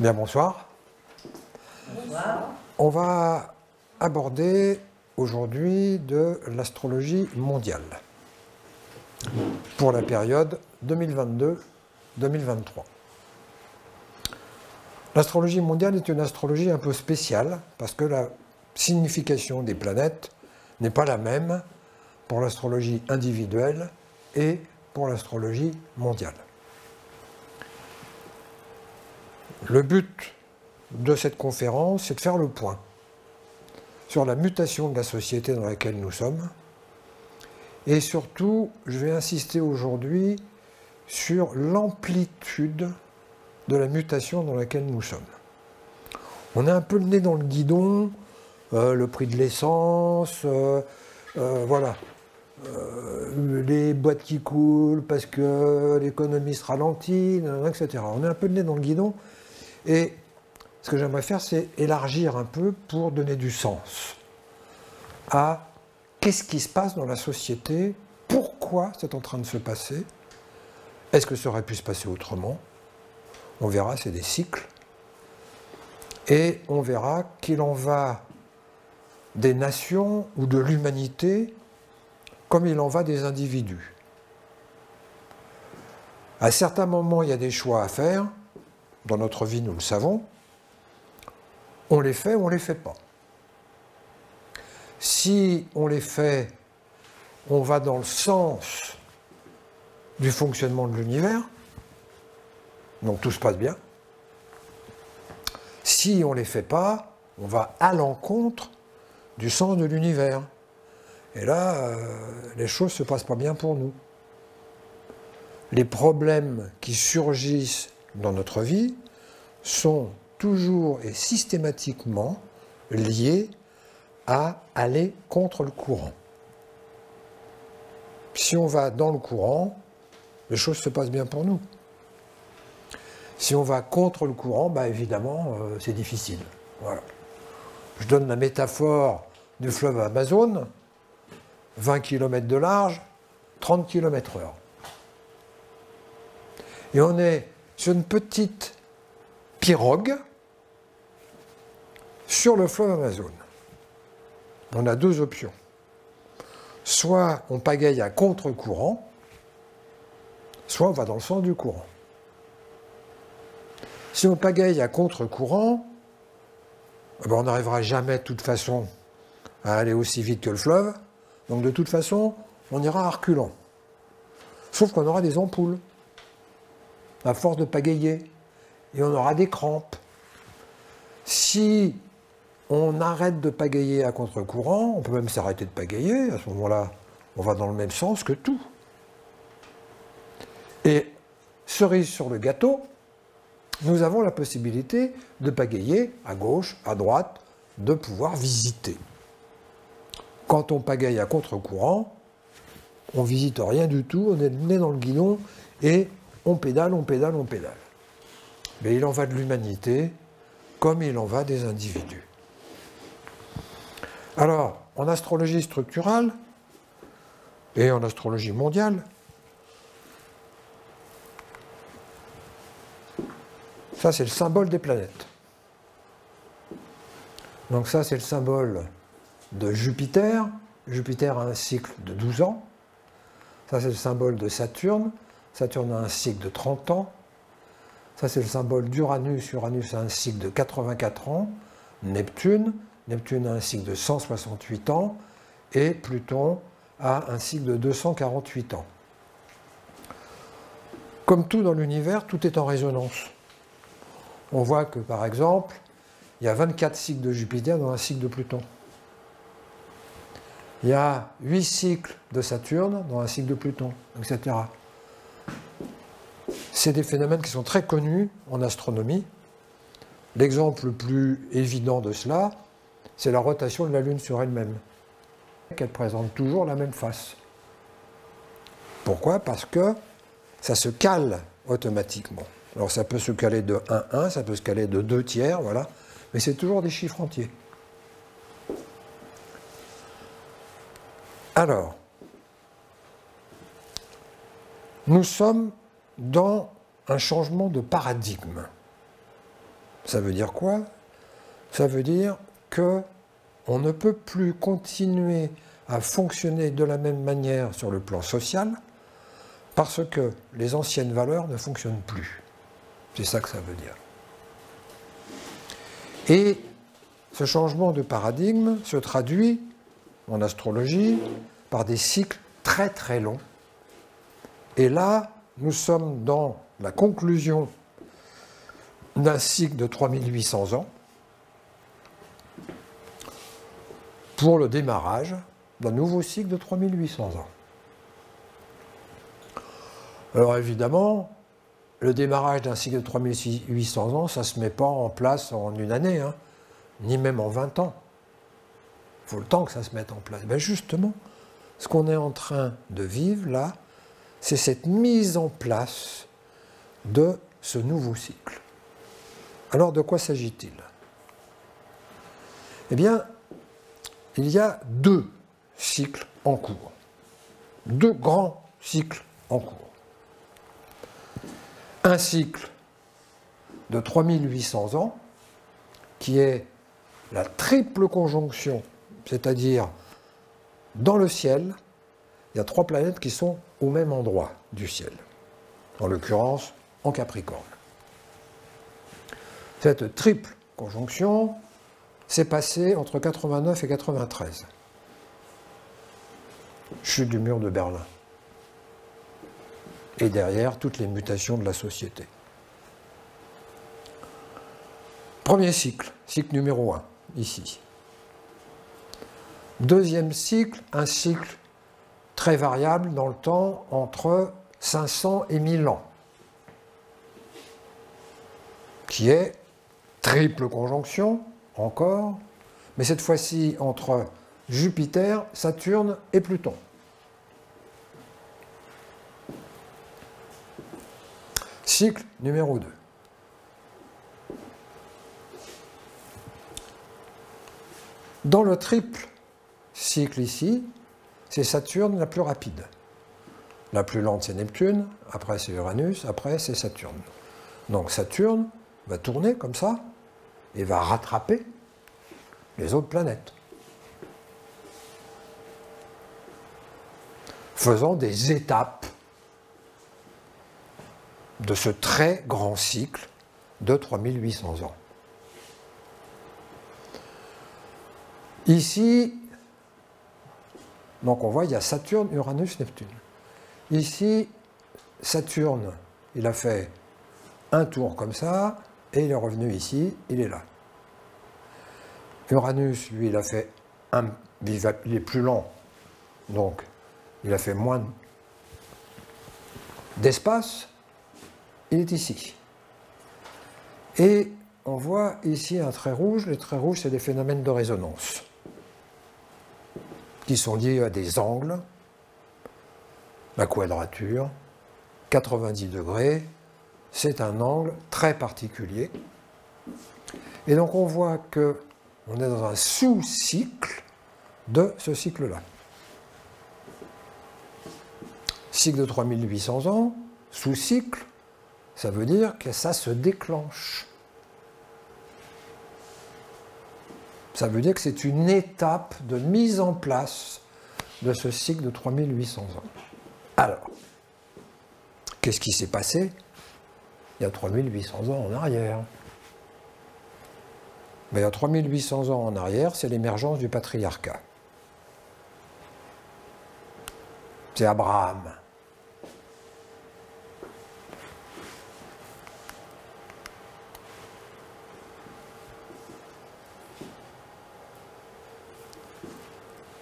Bien, bonsoir. Bonsoir. On va aborder aujourd'hui de l'astrologie mondiale pour la période 2022-2023. L'astrologie mondiale est une astrologie un peu spéciale parce que la signification des planètes n'est pas la même pour l'astrologie individuelle et pour l'astrologie mondiale. Le but de cette conférence, c'est de faire le point sur la mutation de la société dans laquelle nous sommes. Et surtout, je vais insister aujourd'hui sur l'amplitude de la mutation dans laquelle nous sommes. On a un peu le nez dans le guidon, le prix de l'essence, voilà. Les boîtes qui coulent parce que l'économie se ralentit, etc. On a un peu le nez dans le guidon. Et ce que j'aimerais faire, c'est élargir un peu pour donner du sens à qu'est-ce qui se passe dans la société, pourquoi c'est en train de se passer, est-ce que ça aurait pu se passer autrement? On verra, c'est des cycles. Et on verra qu'il en va des nations ou de l'humanité comme il en va des individus. À certains moments, il y a des choix à faire. Dans notre vie, nous le savons. On les fait ou on ne les fait pas. Si on les fait, on va dans le sens du fonctionnement de l'univers, donc tout se passe bien. Si on ne les fait pas, on va à l'encontre du sens de l'univers. Et là, les choses ne se passent pas bien pour nous. Les problèmes qui surgissent dans notre vie sont toujours et systématiquement liés à aller contre le courant. Si on va dans le courant, les choses se passent bien pour nous. Si on va contre le courant, bah évidemment, c'est difficile. Voilà. Je donne la métaphore du fleuve Amazon, 20 km de large, 30 km/h. Et on est sur une petite pirogue sur le fleuve Amazon. On a deux options. Soit on pagaille à contre-courant, soit on va dans le sens du courant. Si on pagaille à contre-courant, on n'arrivera jamais de toute façon à aller aussi vite que le fleuve. Donc de toute façon, on ira à reculant. Sauf qu'on aura des ampoules, à force de pagayer, et on aura des crampes. Si on arrête de pagayer à contre-courant, on peut même s'arrêter de pagayer, à ce moment-là, on va dans le même sens que tout. Et cerise sur le gâteau, nous avons la possibilité de pagayer à gauche, à droite, de pouvoir visiter. Quand on pagaille à contre-courant, on ne visite rien du tout, on est le nez dans le guidon et on pédale, on pédale, on pédale. Mais il en va de l'humanité comme il en va des individus. Alors, en astrologie structurale et en astrologie mondiale, ça c'est le symbole des planètes. Donc ça c'est le symbole de Jupiter. Jupiter a un cycle de 12 ans. Ça c'est le symbole de Saturne. Saturne a un cycle de 30 ans. Ça c'est le symbole d'Uranus. Uranus a un cycle de 84 ans. Neptune. Neptune a un cycle de 168 ans. Et Pluton a un cycle de 248 ans. Comme tout dans l'univers, tout est en résonance. On voit que par exemple, il y a 24 cycles de Jupiter dans un cycle de Pluton. Il y a 8 cycles de Saturne dans un cycle de Pluton, etc. C'est des phénomènes qui sont très connus en astronomie. L'exemple le plus évident de cela, c'est la rotation de la Lune sur elle-même. Elle présente toujours la même face. Pourquoi? Parce que ça se cale automatiquement. Alors ça peut se caler de 1,1, ça peut se caler de 2 tiers, voilà. Mais c'est toujours des chiffres entiers. Alors, nous sommes dans un changement de paradigme. Ça veut dire quoi? Ça veut dire que on ne peut plus continuer à fonctionner de la même manière sur le plan social parce que les anciennes valeurs ne fonctionnent plus. C'est ça que ça veut dire. Et ce changement de paradigme se traduit en astrologie par des cycles très très longs. Et là, nous sommes dans la conclusion d'un cycle de 3800 ans pour le démarrage d'un nouveau cycle de 3800 ans. Alors évidemment, le démarrage d'un cycle de 3800 ans, ça ne se met pas en place en une année, hein, ni même en 20 ans. Il faut le temps que ça se mette en place. Ben justement, ce qu'on est en train de vivre là, c'est cette mise en place de ce nouveau cycle. Alors de quoi s'agit-il? Eh bien, il y a deux cycles en cours. Deux grands cycles en cours. Un cycle de 3800 ans, qui est la triple conjonction, c'est-à-dire dans le ciel, il y a trois planètes qui sont au même endroit du ciel, en l'occurrence en Capricorne. Cette triple conjonction s'est passée entre 89 et 93. Chute du mur de Berlin. Et derrière, toutes les mutations de la société. Premier cycle, cycle numéro 1, ici. Deuxième cycle, un cycle très variable dans le temps, entre 500 et 1000 ans, qui est triple conjonction, encore, mais cette fois-ci entre Jupiter, Saturne et Pluton. Cycle numéro 2. Dans le triple cycle ici, c'est Saturne la plus rapide. La plus lente, c'est Neptune, après c'est Uranus, après c'est Saturne. Donc Saturne va tourner comme ça et va rattraper les autres planètes, faisant des étapes de ce très grand cycle de 3800 ans. Ici, donc on voit, il y a Saturne, Uranus, Neptune. Ici, Saturne, il a fait un tour comme ça, et il est revenu ici, il est là. Uranus, lui, il a fait il est plus lent, donc il a fait moins d'espace, il est ici. Et on voit ici un trait rouge. Les traits rouges, c'est des phénomènes de résonance qui sont liés à des angles, la quadrature, 90 degrés, c'est un angle très particulier. Et donc on voit qu'on est dans un sous-cycle de ce cycle-là. Cycle de 3800 ans, sous-cycle, ça veut dire que ça se déclenche. Ça veut dire que c'est une étape de mise en place de ce cycle de 3800 ans. Alors, qu'est-ce qui s'est passé il y a 3800 ans en arrière? Mais il y a 3800 ans en arrière, c'est l'émergence du patriarcat. C'est Abraham.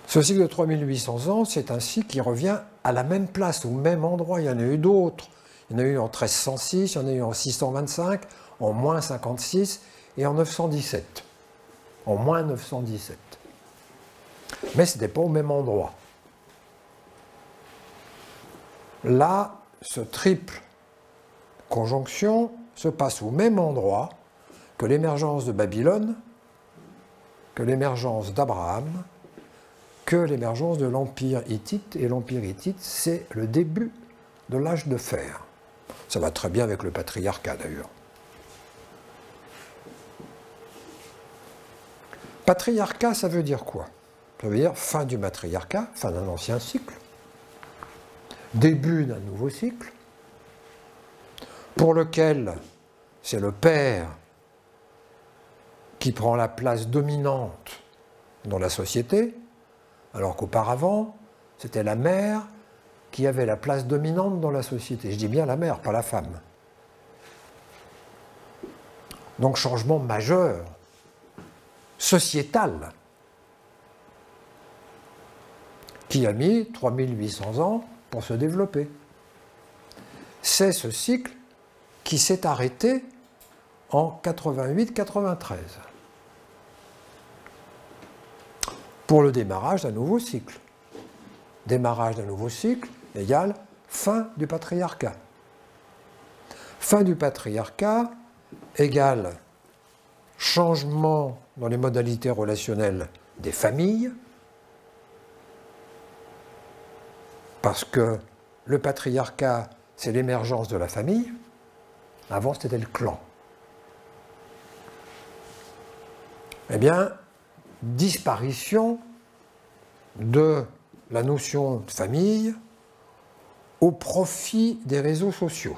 Ce cycle de 3800 ans, c'est un cycle qui revient à la même place, au même endroit. Il y en a eu d'autres. Il y en a eu en 1306, il y en a eu en 625, en moins 56 et en 917. En moins 917. Mais ce n'était pas au même endroit. Là, ce triple conjonction se passe au même endroit que l'émergence de Babylone, que l'émergence d'Abraham, que l'émergence de l'Empire hittite. Et l'Empire hittite, c'est le début de l'âge de fer. Ça va très bien avec le patriarcat, d'ailleurs. Patriarcat, ça veut dire quoi? Ça veut dire fin du matriarcat, fin d'un ancien cycle, début d'un nouveau cycle, pour lequel c'est le père qui prend la place dominante dans la société, alors qu'auparavant, c'était la mère qui avait la place dominante dans la société. Je dis bien la mère, pas la femme. Donc changement majeur, sociétal, qui a mis 3800 ans pour se développer. C'est ce cycle qui s'est arrêté en 88-93 pour le démarrage d'un nouveau cycle. Démarrage d'un nouveau cycle égale fin du patriarcat. Fin du patriarcat égale changement dans les modalités relationnelles des familles, parce que le patriarcat, c'est l'émergence de la famille. Avant, c'était le clan. Eh bien, disparition de la notion de famille au profit des réseaux sociaux.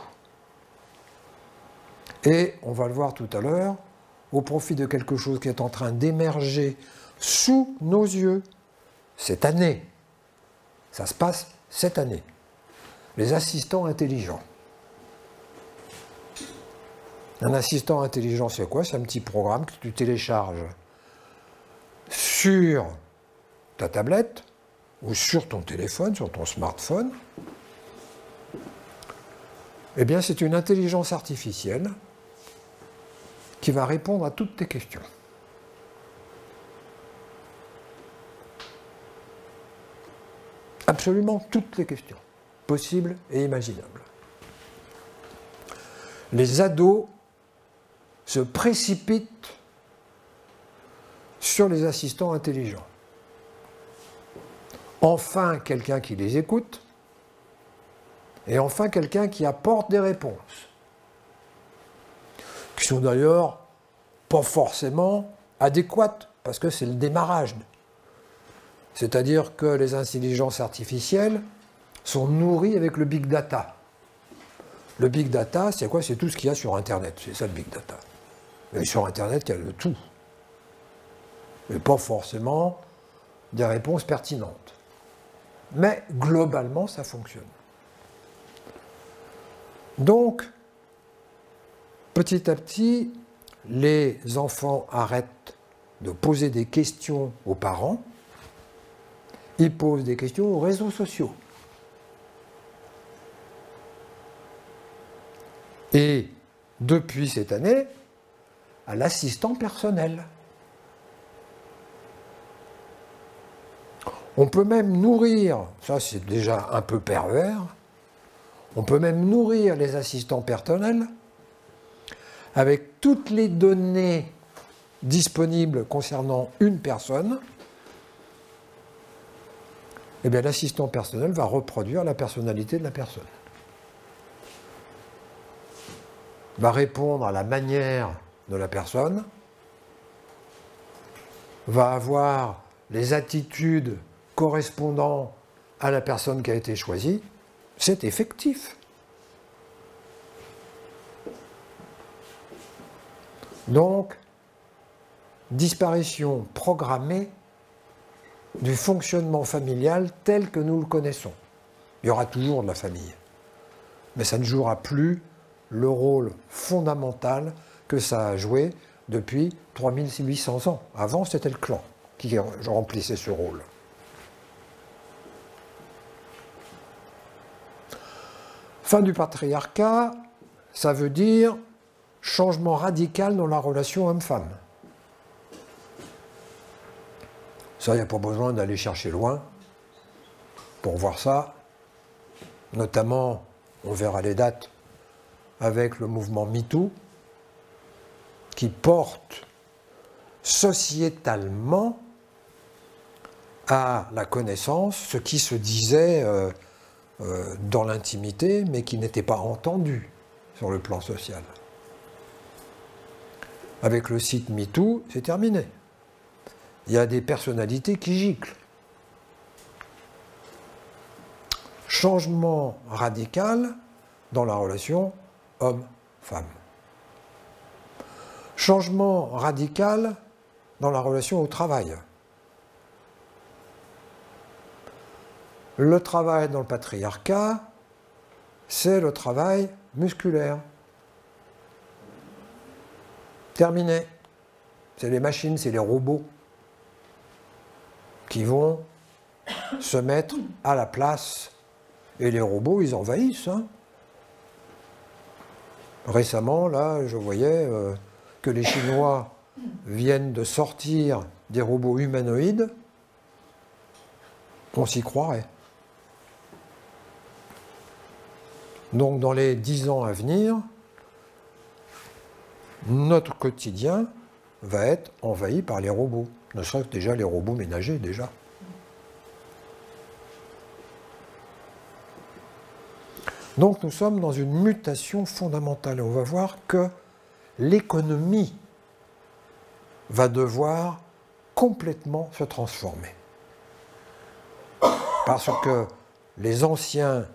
Et, on va le voir tout à l'heure, au profit de quelque chose qui est en train d'émerger sous nos yeux cette année. Ça se passe cette année. Les assistants intelligents. Un assistant intelligent, c'est quoi? C'est un petit programme que tu télécharges sur ta tablette ou sur ton téléphone, sur ton smartphone. Eh bien, c'est une intelligence artificielle qui va répondre à toutes tes questions. Absolument toutes les questions, possibles et imaginables. Les ados se précipitent sur les assistants intelligents. Enfin, quelqu'un qui les écoute, et enfin quelqu'un qui apporte des réponses, qui sont d'ailleurs pas forcément adéquates, parce que c'est le démarrage. C'est-à-dire que les intelligences artificielles sont nourries avec le big data. Le big data, c'est quoi? C'est tout ce qu'il y a sur Internet, c'est ça le big data. Mais sur Internet, il y a de tout. Mais pas forcément des réponses pertinentes. Mais globalement, ça fonctionne. Donc, petit à petit, les enfants arrêtent de poser des questions aux parents, ils posent des questions aux réseaux sociaux. Et depuis cette année, à l'assistant personnel. On peut même nourrir, ça c'est déjà un peu pervers, on peut même nourrir les assistants personnels avec toutes les données disponibles concernant une personne. Eh bien, l'assistant personnel va reproduire la personnalité de la personne. Va répondre à la manière de la personne, va avoir les attitudes correspondant à la personne qui a été choisie, c'est effectif. Donc, disparition programmée du fonctionnement familial tel que nous le connaissons. Il y aura toujours de la famille, mais ça ne jouera plus le rôle fondamental que ça a joué depuis 3800 ans. Avant, c'était le clan qui remplissait ce rôle. Fin du patriarcat, ça veut dire changement radical dans la relation homme-femme. Ça, il n'y a pas besoin d'aller chercher loin pour voir ça. Notamment, on verra les dates avec le mouvement MeToo, qui porte sociétalement à la connaissance ce qui se disait dans l'intimité, mais qui n'était pas entendu sur le plan social. Avec le site MeToo, c'est terminé. il y a des personnalités qui giclent. Changement radical dans la relation homme-femme. Changement radical dans la relation au travail. Le travail dans le patriarcat, c'est le travail musculaire. Terminé. C'est les machines, c'est les robots qui vont se mettre à la place. Et les robots, ils envahissent. Hein. Récemment, là, je voyais que les Chinois viennent de sortir des robots humanoïdes. On s'y croirait. Donc, dans les 10 ans à venir, notre quotidien va être envahi par les robots. Ne serait-ce que déjà les robots ménagers, déjà. Donc nous sommes dans une mutation fondamentale. Et on va voir que l'économie va devoir complètement se transformer. Parce que les anciennes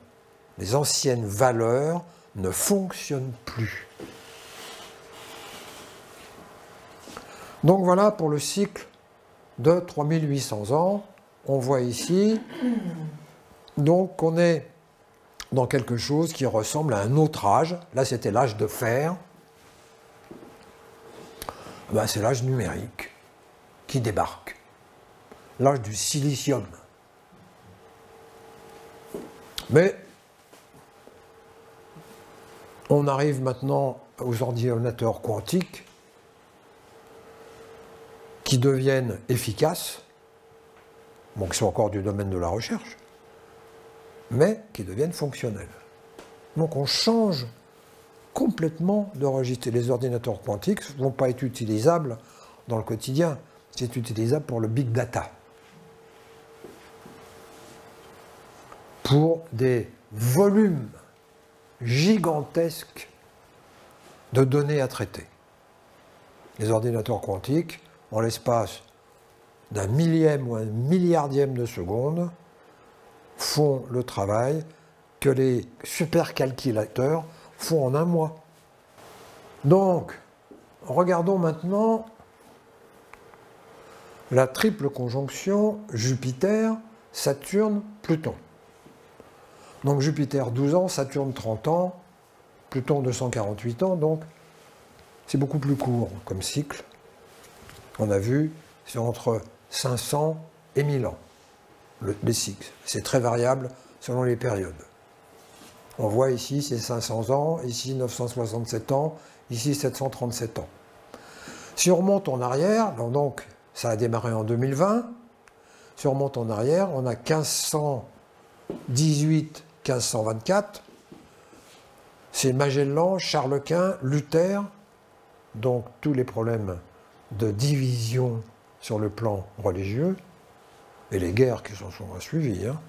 valeurs ne fonctionnent plus. Donc voilà pour le cycle de 3800 ans. On voit ici donc qu'on est dans quelque chose qui ressemble à un autre âge. Là, c'était l'âge de fer. Ben, c'est l'âge numérique qui débarque. L'âge du silicium. Mais on arrive maintenant aux ordinateurs quantiques qui deviennent efficaces, bon, qui sont encore du domaine de la recherche, mais qui deviennent fonctionnels. Donc on change complètement de registre. Les ordinateurs quantiques ne vont pas être utilisables dans le quotidien, c'est utilisable pour le big data. Pour des volumes gigantesques de données à traiter. Les ordinateurs quantiques, en l'espace d'un millième ou un milliardième de seconde, font le travail que les supercalculateurs font en un mois. Donc, regardons maintenant la triple conjonction Jupiter, Saturne, Pluton. Donc Jupiter 12 ans, Saturne 30 ans, Pluton 248 ans, donc c'est beaucoup plus court comme cycle. On a vu, c'est entre 500 et 1000 ans, les cycles. C'est très variable selon les périodes. On voit ici, c'est 500 ans, ici 967 ans, ici 737 ans. Si on remonte en arrière, donc ça a démarré en 2020, si on remonte en arrière, on a 1518, 1524, c'est Magellan, Charles Quint, Luther, donc tous les problèmes de division sur le plan religieux, et les guerres qui s'en sont suivies, hein,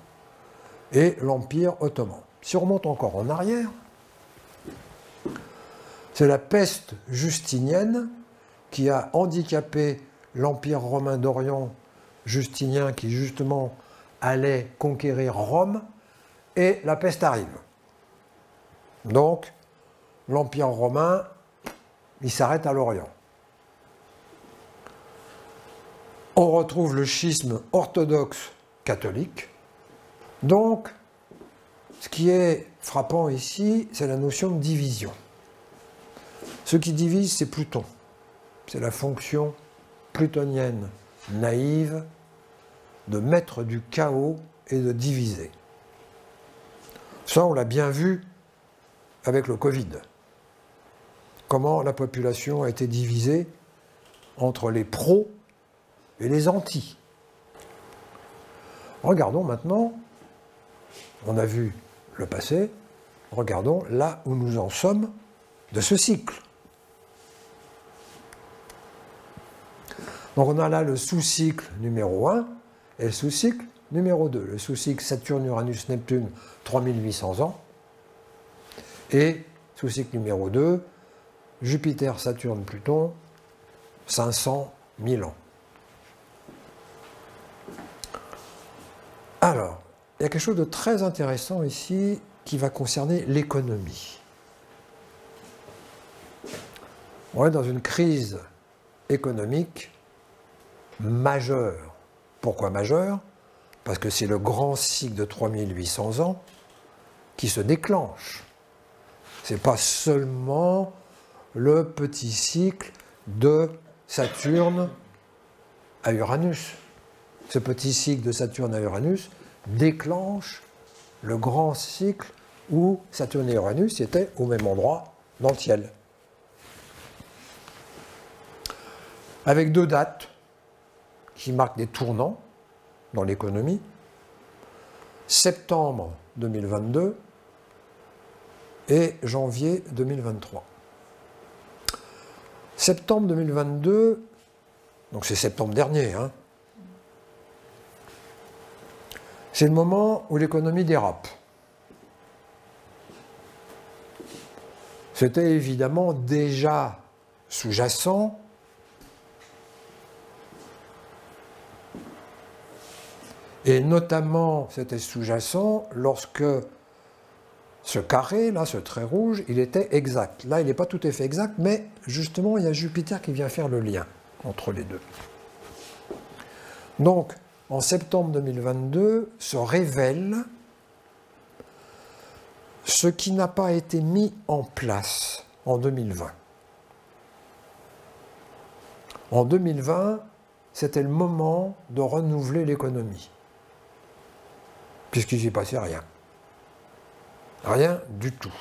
et l'Empire ottoman. Si on remonte encore en arrière, c'est la peste justinienne qui a handicapé l'Empire romain d'Orient, Justinien, qui justement allait conquérir Rome, et la peste arrive. Donc, l'Empire romain, il s'arrête à l'Orient. On retrouve le schisme orthodoxe catholique. Donc, ce qui est frappant ici, c'est la notion de division. Ce qui divise, c'est Pluton. C'est la fonction plutonienne naïve de mettre du chaos et de diviser. Ça, on l'a bien vu avec le Covid. Comment la population a été divisée entre les pros et les antis. Regardons maintenant, on a vu le passé, regardons là où nous en sommes de ce cycle. Donc on a là le sous-cycle numéro 1 et le sous-cycle numéro 2. Le sous-cycle Saturne-Uranus-Neptune, 3800 ans. Et sous-cycle numéro 2, Jupiter-Saturne-Pluton, 500 000 ans. Alors, il y a quelque chose de très intéressant ici qui va concerner l'économie. On est dans une crise économique majeure. Pourquoi majeure? Parce que c'est le grand cycle de 3800 ans qui se déclenche. Ce n'est pas seulement le petit cycle de Saturne à Uranus. Ce petit cycle de Saturne à Uranus déclenche le grand cycle où Saturne et Uranus étaient au même endroit dans le ciel. Avec deux dates qui marquent des tournants dans l'économie. Septembre 2022 et janvier 2023. Septembre 2022, donc c'est septembre dernier, hein, c'est le moment où l'économie dérape. C'était évidemment déjà sous-jacent et notamment c'était sous-jacent lorsque ce carré, là, ce trait rouge, il était exact. Là, il n'est pas tout à fait exact, mais justement, il y a Jupiter qui vient faire le lien entre les deux. Donc, en septembre 2022, se révèle ce qui n'a pas été mis en place en 2020. En 2020, c'était le moment de renouveler l'économie, puisqu'il n'y s'est passé rien. Rien du tout.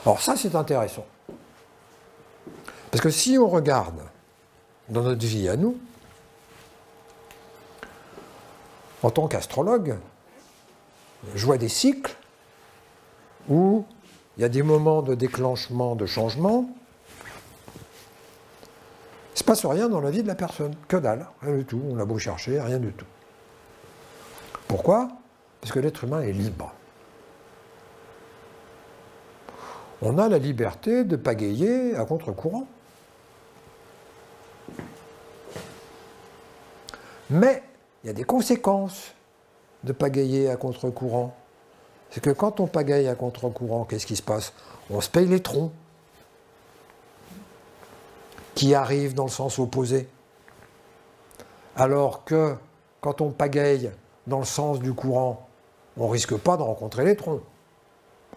Alors ça, c'est intéressant. Parce que si on regarde dans notre vie à nous, en tant qu'astrologue, je vois des cycles où il y a des moments de déclenchement, de changement. Il ne se passe rien dans la vie de la personne, que dalle, rien du tout. On a beau chercher, rien du tout. Pourquoi? Parce que l'être humain est libre. On a la liberté de pagayer à contre-courant. Mais il y a des conséquences de pagayer à contre-courant. C'est que quand on pagaille à contre-courant, qu'est-ce qui se passe? On se paye les troncs qui arrivent dans le sens opposé. Alors que quand on pagaille dans le sens du courant, on ne risque pas de rencontrer les troncs.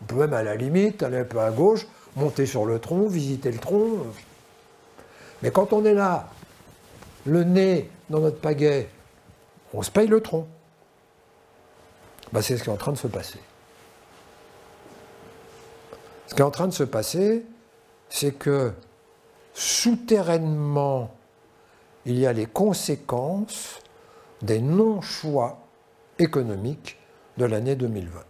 On peut même à la limite aller un peu à gauche, monter sur le tronc, visiter le tronc. Mais quand on est là, le nez dans notre pagaie, on se paye le tronc. Ben, c'est ce qui est en train de se passer. Ce qui est en train de se passer, c'est que souterrainement, il y a les conséquences des non-choix économiques de l'année 2020.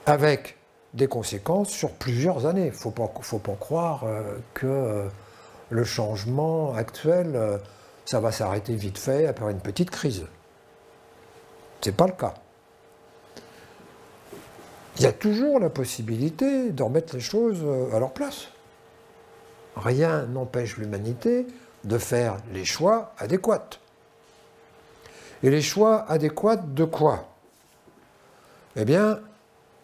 Avec des conséquences sur plusieurs années. Il ne faut pas croire que le changement actuel, ça va s'arrêter vite fait après une petite crise. Ce n'est pas le cas. Il y a toujours la possibilité de remettre les choses à leur place. Rien n'empêche l'humanité de faire les choix adéquats. Et les choix adéquats de quoi? Eh bien,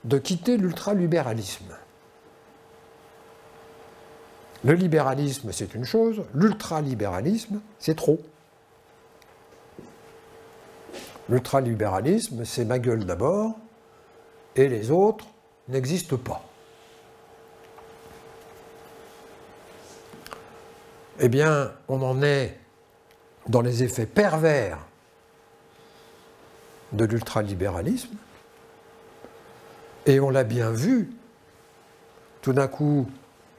de quitter l'ultralibéralisme. Le libéralisme, c'est une chose, l'ultralibéralisme, c'est trop. L'ultralibéralisme, c'est ma gueule d'abord, et les autres n'existent pas. Eh bien, on en est dans les effets pervers de l'ultralibéralisme, et on l'a bien vu, tout d'un coup,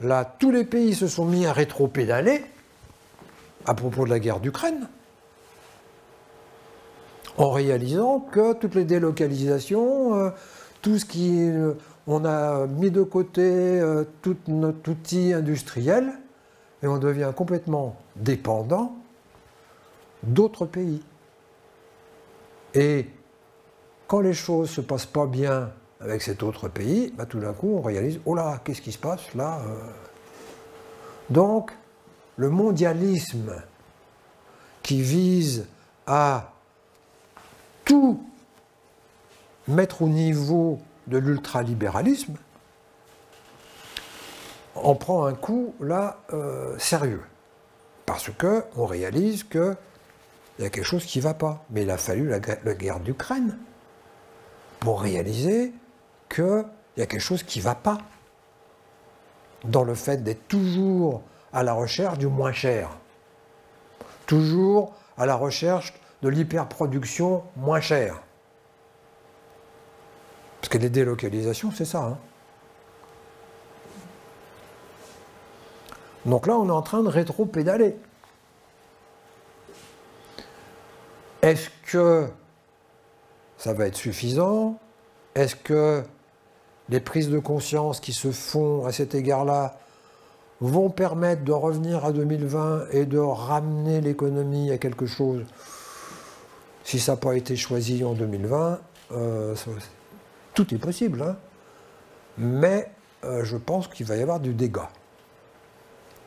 là, tous les pays se sont mis à rétro-pédaler à propos de la guerre d'Ukraine, en réalisant que toutes les délocalisations, tout ce qui... on a mis de côté tout notre outil industriel, et on devient complètement dépendant d'autres pays. Et quand les choses ne se passent pas bien avec cet autre pays, bah, tout d'un coup on réalise, oh là, qu'est-ce qui se passe là? Donc, le mondialisme qui vise à tout mettre au niveau de l'ultralibéralisme, on prend un coup, là, sérieux. Parce qu'on réalise qu'il y a quelque chose qui ne va pas. Mais il a fallu la guerre d'Ukraine pour réaliser qu'il y a quelque chose qui ne va pas dans le fait d'être toujours à la recherche du moins cher. Toujours à la recherche de l'hyperproduction moins chère. Parce que les délocalisations, c'est ça. Hein. Donc là, on est en train de rétro-pédaler. Est-ce que ça va être suffisant? Est-ce que les prises de conscience qui se font à cet égard-là vont permettre de revenir à 2020 et de ramener l'économie à quelque chose? Si ça n'a pas été choisi en 2020, tout est possible. Hein. Mais je pense qu'il va y avoir du dégât.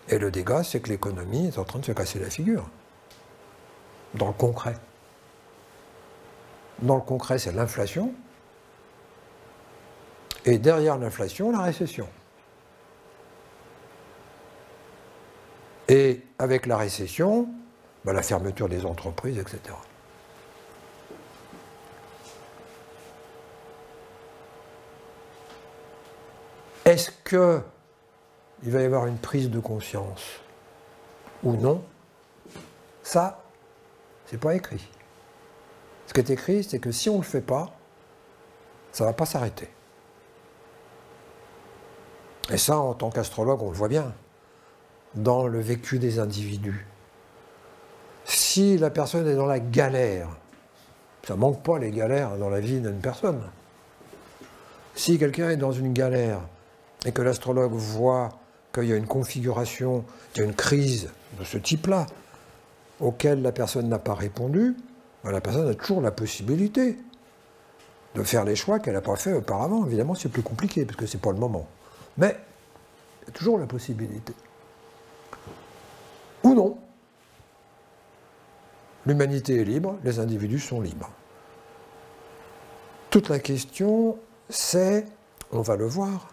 Et le dégât, c'est que l'économie est en train de se casser la figure. Dans le concret. Dans le concret, c'est l'inflation. Et derrière l'inflation, la récession. Et avec la récession, la fermeture des entreprises, etc. Est-ce qu'il va y avoir une prise de conscience ou non? Ça, c'est pas écrit. Ce qui est écrit, c'est que si on ne le fait pas, ça ne va pas s'arrêter. Et ça, en tant qu'astrologue, on le voit bien, dans le vécu des individus. Si la personne est dans la galère, ça ne manque pas les galères dans la vie d'une personne. Si quelqu'un est dans une galère et que l'astrologue voit qu'il y a une configuration, qu'il y a une crise de ce type-là, auquel la personne n'a pas répondu, la personne a toujours la possibilité de faire les choix qu'elle n'a pas fait auparavant. Évidemment, c'est plus compliqué, parce que c'est pas le moment. Mais il y a toujours la possibilité. Ou non. L'humanité est libre, les individus sont libres. Toute la question, c'est, on va le voir,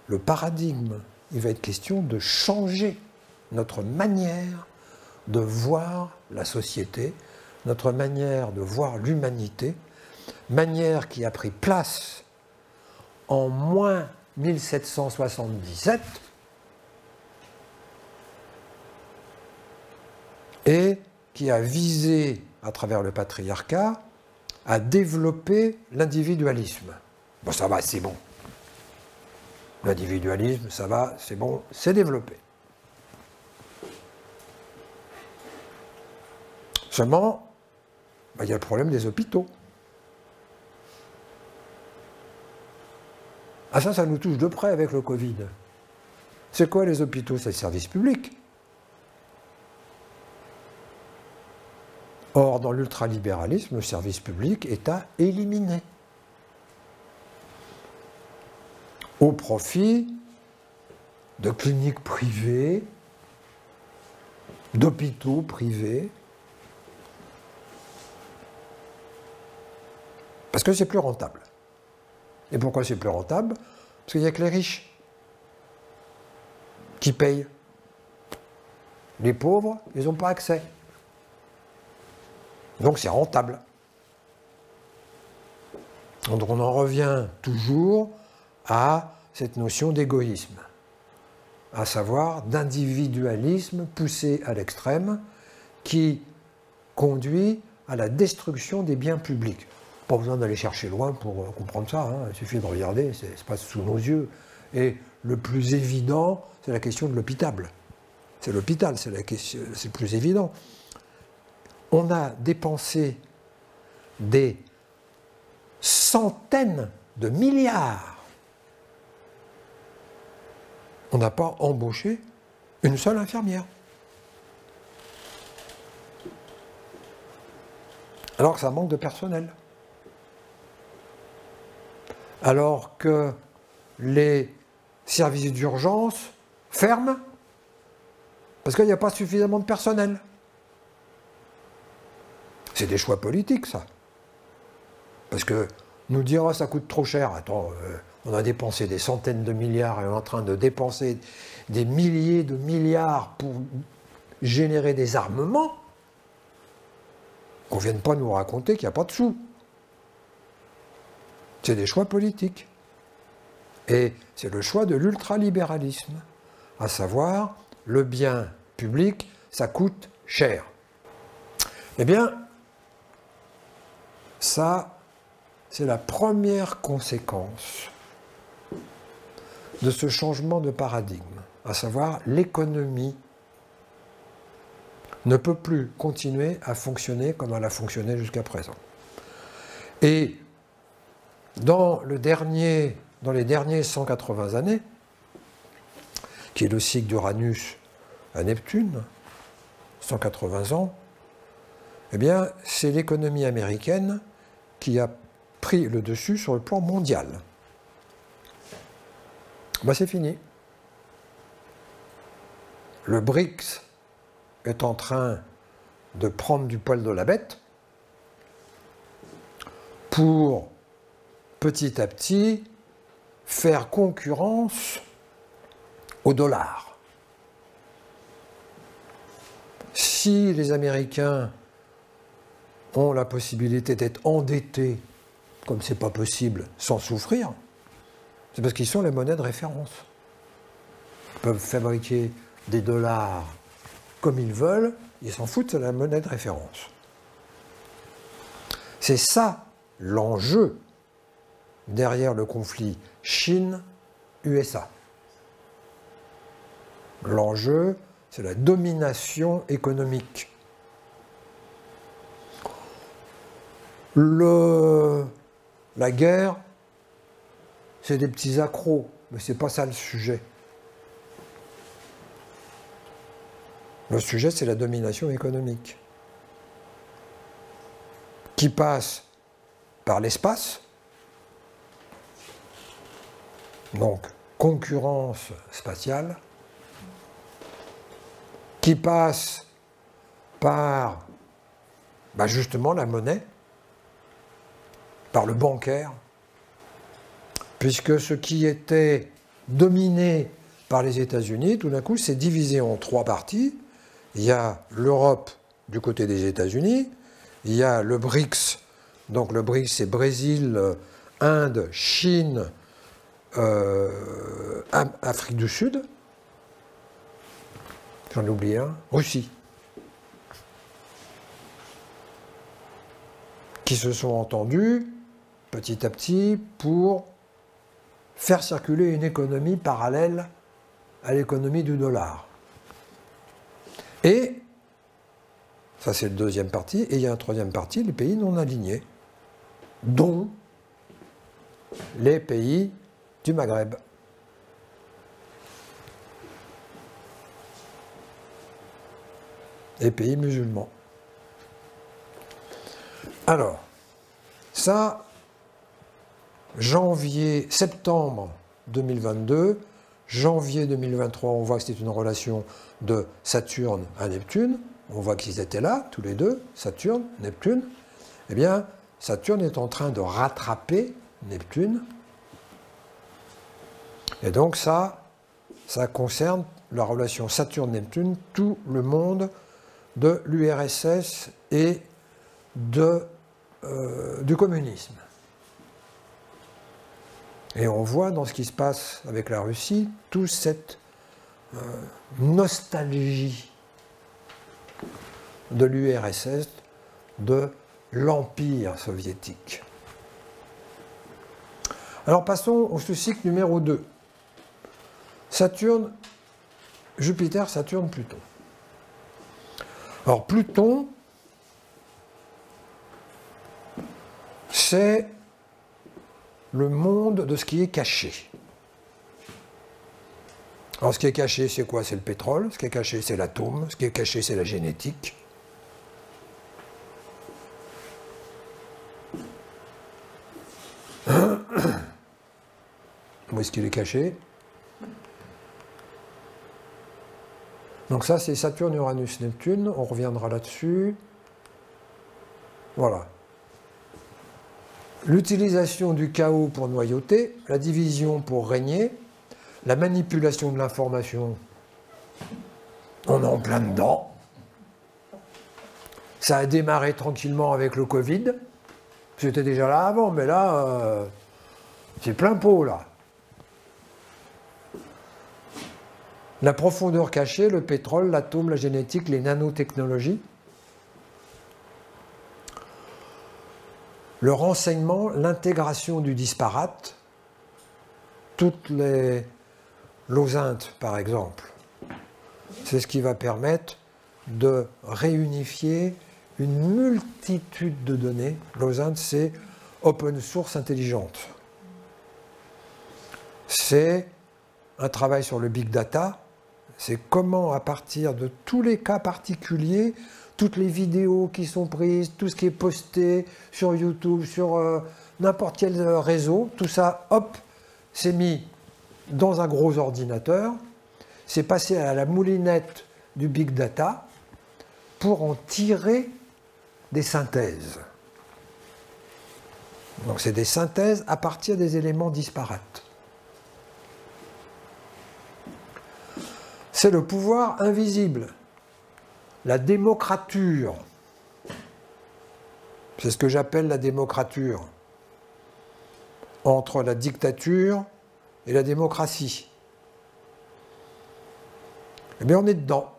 le paradigme. Il va être question de changer notre manière de voir la société, notre manière de voir l'humanité, manière qui a pris place en moins 1777 et qui a visé, à travers le patriarcat, à développer l'individualisme. Bon, ça va, c'est bon. L'individualisme, ça va, c'est bon, c'est développé. Seulement, il y a le problème des hôpitaux. Ah ça nous touche de près avec le Covid. C'est quoi les hôpitaux? C'est le service public. Or, dans l'ultralibéralisme, le service public est à éliminer. Au profit de cliniques privées, d'hôpitaux privés, parce que c'est plus rentable. Et pourquoi c'est plus rentable? Parce qu'il n'y a que les riches qui payent. Les pauvres, ils n'ont pas accès. Donc c'est rentable. Donc on en revient toujours à cette notion d'égoïsme, à savoir d'individualisme poussé à l'extrême qui conduit à la destruction des biens publics. Pas besoin d'aller chercher loin pour comprendre ça, hein. Il suffit de regarder, ça se passe sous nos yeux. Et le plus évident, c'est la question de l'hôpital. C'est l'hôpital, c'est le plus évident. On a dépensé des centaines de milliards. On n'a pas embauché une seule infirmière. Alors que ça manque de personnel. Alors que les services d'urgence ferment parce qu'il n'y a pas suffisamment de personnel. C'est des choix politiques, ça. Parce que nous dire oh, ça coûte trop cher, attends, on a dépensé des centaines de milliards et on est en train de dépenser des milliers de milliards pour générer des armements, qu'on ne vienne pas nous raconter qu'il n'y a pas de sous. C'est des choix politiques. Et c'est le choix de l'ultralibéralisme, à savoir le bien public, ça coûte cher. Eh bien, ça, c'est la première conséquence de ce changement de paradigme, à savoir l'économie ne peut plus continuer à fonctionner comme elle a fonctionné jusqu'à présent. Et dans les derniers 180 années, qui est le cycle d'Uranus à Neptune, 180 ans, eh bien, c'est l'économie américaine qui a pris le dessus sur le plan mondial. Ben, c'est fini. Le BRICS est en train de prendre du poil de la bête pour petit à petit faire concurrence au dollar. Si les Américains ont la possibilité d'être endettés, comme c'est pas possible, sans souffrir, c'est parce qu'ils sont les monnaies de référence. Ils peuvent fabriquer des dollars comme ils veulent, ils s'en foutent, c'est la monnaie de référence. C'est ça l'enjeu derrière le conflit Chine-USA. L'enjeu, c'est la domination économique. La guerre, c'est des petits accros, mais c'est pas ça le sujet. Le sujet, c'est la domination économique, qui passe par l'espace, donc concurrence spatiale, qui passe par justement la monnaie, par le bancaire, puisque ce qui était dominé par les États-Unis, tout d'un coup, s'est divisé en trois parties. Il y a l'Europe du côté des États-Unis, il y a le BRICS, donc le BRICS c'est Brésil, Inde, Chine, Afrique du Sud, j'en ai oublié un, Russie, qui se sont entendus petit à petit pour faire circuler une économie parallèle à l'économie du dollar. Et, ça c'est la deuxième partie, et il y a une troisième partie, les pays non alignés, dont les pays du Maghreb. Les pays musulmans. Alors, ça, septembre 2022, janvier 2023, on voit que c'est une relation de Saturne à Neptune. On voit qu'ils étaient là, tous les deux, Saturne, Neptune. Eh bien, Saturne est en train de rattraper Neptune. Et donc ça concerne la relation Saturne-Neptune, tout le monde de l'URSS et du communisme. Et on voit dans ce qui se passe avec la Russie, toute cette nostalgie de l'URSS, de l'Empire soviétique. Alors passons au cycle numéro 2. Saturne, Jupiter, Saturne, Pluton. Alors Pluton, c'est le monde de ce qui est caché. Alors ce qui est caché, c'est quoi? C'est le pétrole, ce qui est caché, c'est l'atome, ce qui est caché, c'est la génétique. Où est-ce qu'il est caché? Donc ça, c'est Saturne, Uranus, Neptune. On reviendra là-dessus. Voilà. l'utilisation du chaos pour noyauter, la division pour régner, la manipulation de l'information, on est en plein dedans. Ça a démarré tranquillement avec le Covid. C'était déjà là avant, mais là, c'est plein pot, là. La profondeur cachée, le pétrole, l'atome, la génétique, les nanotechnologies. Le renseignement, l'intégration du disparate, toutes les Lausantes, par exemple. C'est ce qui va permettre de réunifier une multitude de données. Lausanne, c'est open source intelligente. C'est un travail sur le big data. C'est comment, à partir de tous les cas particuliers, toutes les vidéos qui sont prises, tout ce qui est posté sur YouTube, sur n'importe quel réseau, tout ça, hop, c'est mis dans un gros ordinateur, c'est passé à la moulinette du big data pour en tirer des synthèses. Donc c'est des synthèses à partir des éléments disparates. C'est le pouvoir invisible, la démocrature. C'est ce que j'appelle la démocrature, entre la dictature et la démocratie. Eh bien, on est dedans.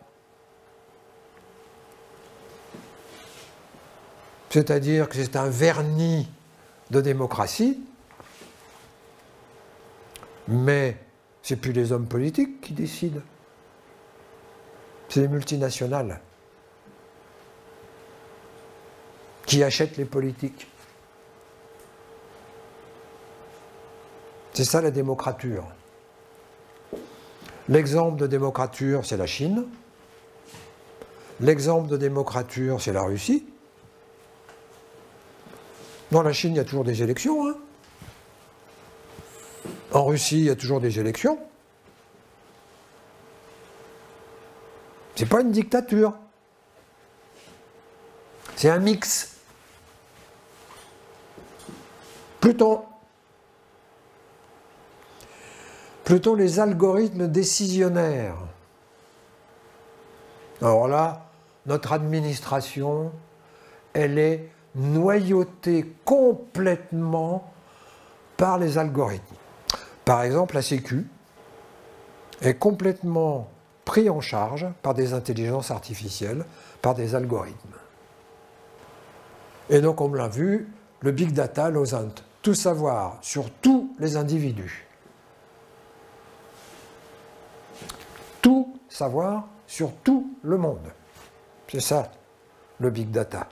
C'est-à-dire que c'est un vernis de démocratie, mais ce n'est plus les hommes politiques qui décident. C'est les multinationales qui achètent les politiques. C'est ça la démocrature. L'exemple de démocrature, c'est la Chine. L'exemple de démocrature, c'est la Russie. Dans la Chine, il y a toujours des élections. Hein. En Russie, il y a toujours des élections. C'est pas une dictature. C'est un mix. Pluton, les algorithmes décisionnaires. Alors là, notre administration, elle est noyautée complètement par les algorithmes. Par exemple, la Sécu est complètement pris en charge par des intelligences artificielles, par des algorithmes. Et donc, on l'a vu, le big data, Lausanne, tout savoir sur tous les individus. Tout savoir sur tout le monde. C'est ça, le big data.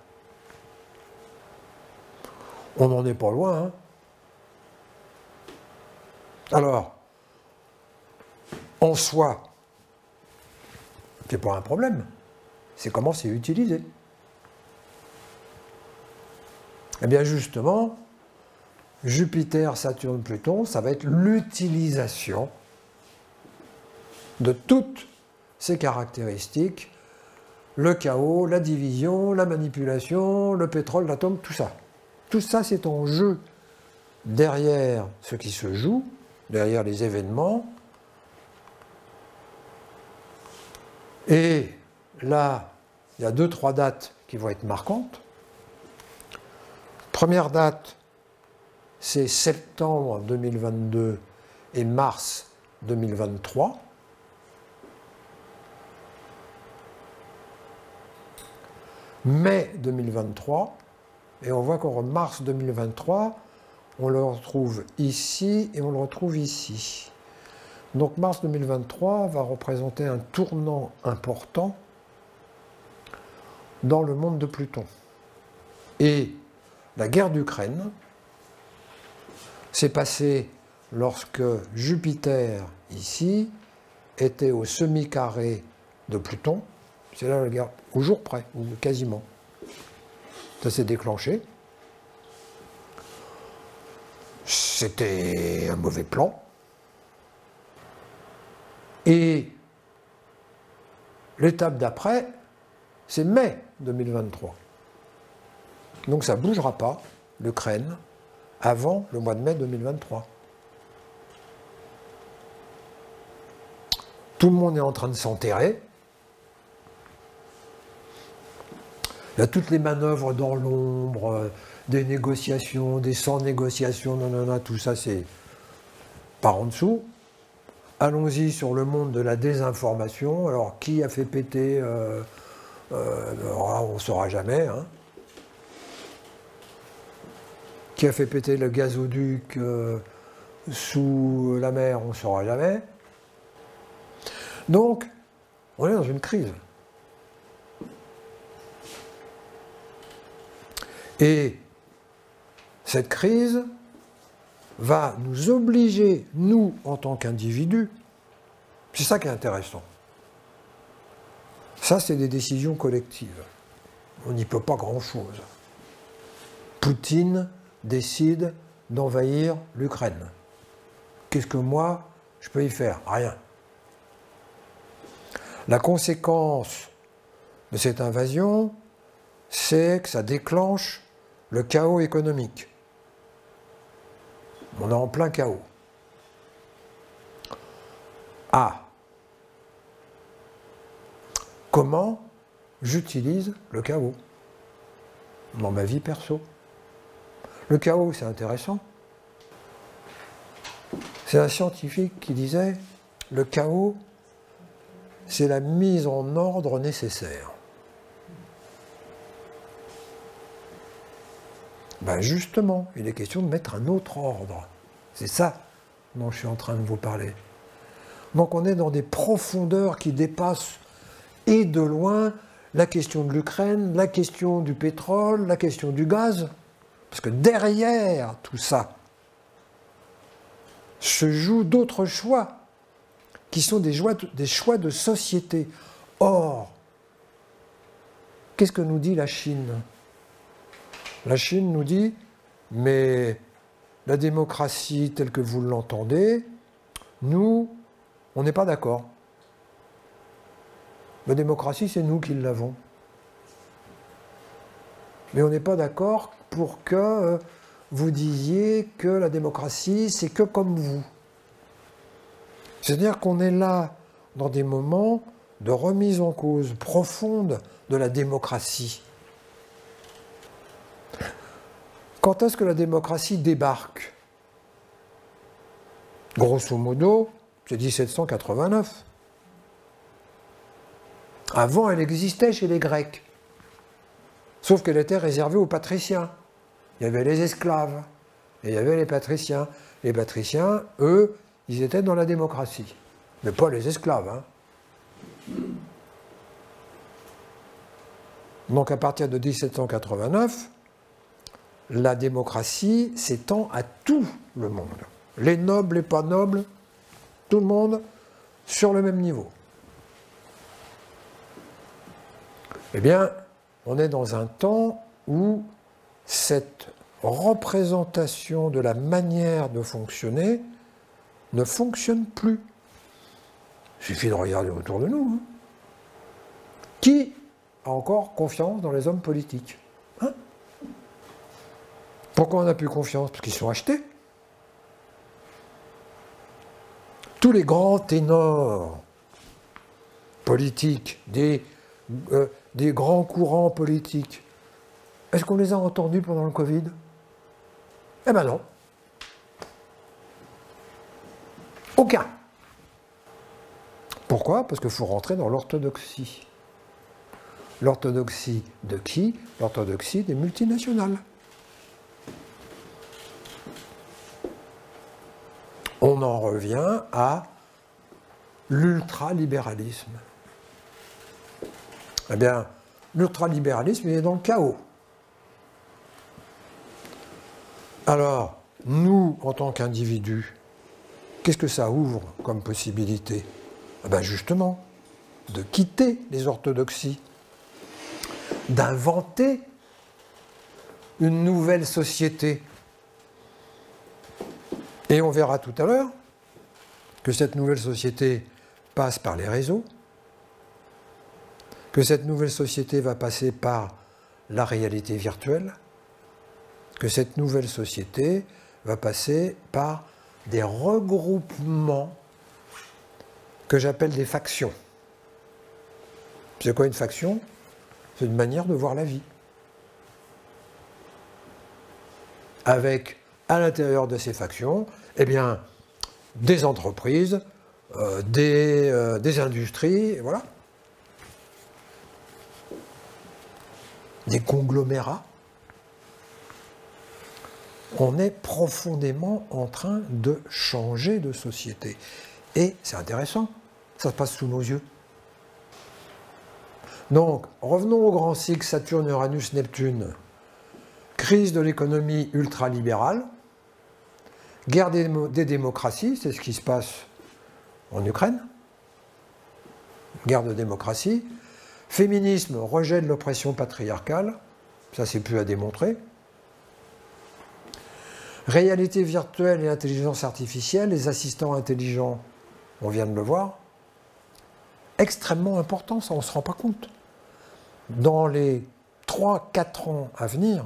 On n'en est pas loin. Hein. Alors, en soi, c'est pas un problème. C'est comment c'est utilisé. Eh bien justement, Jupiter, Saturne, Pluton, ça va être l'utilisation de toutes ces caractéristiques, le chaos, la division, la manipulation, le pétrole, l'atome, tout ça. Tout ça, c'est en jeu derrière ce qui se joue, derrière les événements. Et là, il y a 2-3 dates qui vont être marquantes. Première date, c'est septembre 2022 et mars 2023. Mai 2023, et on voit qu'en mars 2023, on le retrouve ici et on le retrouve ici. Donc mars 2023 va représenter un tournant important dans le monde de Pluton. Et la guerre d'Ukraine s'est passée lorsque Jupiter, ici, était au semi-carré de Pluton. C'est là la guerre, au jour près, ou quasiment. Ça s'est déclenché. C'était un mauvais plan. Et l'étape d'après, c'est mai 2023. Donc ça ne bougera pas, l'Ukraine avant le mois de mai 2023. Tout le monde est en train de s'enterrer. Il y a toutes les manœuvres dans l'ombre, des négociations, des sans-négociations, nanana, tout ça c'est par en dessous. Allons-y sur le monde de la désinformation. Alors, qui a fait péter on ne saura jamais. Hein. Qui a fait péter le gazoduc sous la mer, on ne saura jamais. Donc, on est dans une crise. Et cette crise va nous obliger, nous, en tant qu'individus, c'est ça qui est intéressant. Ça, c'est des décisions collectives. On n'y peut pas grand-chose. Poutine décide d'envahir l'Ukraine. Qu'est-ce que moi, je peux y faire? Rien. La conséquence de cette invasion, c'est que ça déclenche le chaos économique. On est en plein chaos. Ah. Comment j'utilise le chaos dans ma vie perso? Le chaos, c'est intéressant. C'est un scientifique qui disait « Le chaos, c'est la mise en ordre nécessaire ». Ben justement, il est question de mettre un autre ordre. C'est ça dont je suis en train de vous parler. Donc on est dans des profondeurs qui dépassent et de loin la question de l'Ukraine, la question du pétrole, la question du gaz. Parce que derrière tout ça se jouent d'autres choix qui sont des choix de société. Or, qu'est-ce que nous dit la Chine ? La Chine nous dit, mais la démocratie telle que vous l'entendez, nous, on n'est pas d'accord. La démocratie, c'est nous qui l'avons. Mais on n'est pas d'accord pour que vous disiez que la démocratie, c'est que comme vous. C'est-à-dire qu'on est là dans des moments de remise en cause profonde de la démocratie. Quand est-ce que la démocratie débarque? Grosso modo, c'est 1789. Avant, elle existait chez les Grecs. Sauf qu'elle était réservée aux patriciens. Il y avait les esclaves, et il y avait les patriciens. Les patriciens, eux, ils étaient dans la démocratie. Mais pas les esclaves. Hein. Donc à partir de 1789, la démocratie s'étend à tout le monde. Les nobles, les pas nobles, tout le monde sur le même niveau. Eh bien, on est dans un temps où cette représentation de la manière de fonctionner ne fonctionne plus. Il suffit de regarder autour de nous. Hein. Qui a encore confiance dans les hommes politiques? Hein? Pourquoi on n'a plus confiance? Parce qu'ils sont achetés. Tous les grands ténors politiques, des grands courants politiques, est-ce qu'on les a entendus pendant le Covid? Eh ben non. Aucun. Pourquoi? Parce qu'il faut rentrer dans l'orthodoxie. L'orthodoxie de qui? L'orthodoxie des multinationales. On en revient à l'ultralibéralisme. Eh bien, l'ultralibéralisme, il est dans le chaos. Alors, nous, en tant qu'individus, qu'est-ce que ça ouvre comme possibilité? Eh bien, justement, de quitter les orthodoxies, d'inventer une nouvelle société. Et on verra tout à l'heure que cette nouvelle société passe par les réseaux, que cette nouvelle société va passer par la réalité virtuelle, que cette nouvelle société va passer par des regroupements que j'appelle des factions. C'est quoi une faction? C'est une manière de voir la vie. Avec, à l'intérieur de ces factions, eh bien, des entreprises, des industries, voilà. Des conglomérats. On est profondément en train de changer de société. Et c'est intéressant, ça se passe sous nos yeux. Donc, revenons au grand cycle Saturne, Uranus, Neptune. Crise de l'économie ultralibérale, guerre des démocraties, c'est ce qui se passe en Ukraine, guerre de démocratie, féminisme, rejet de l'oppression patriarcale, ça c'est plus à démontrer, réalité virtuelle et intelligence artificielle, les assistants intelligents, on vient de le voir, extrêmement important, ça on ne se rend pas compte. Dans les 3-4 ans à venir,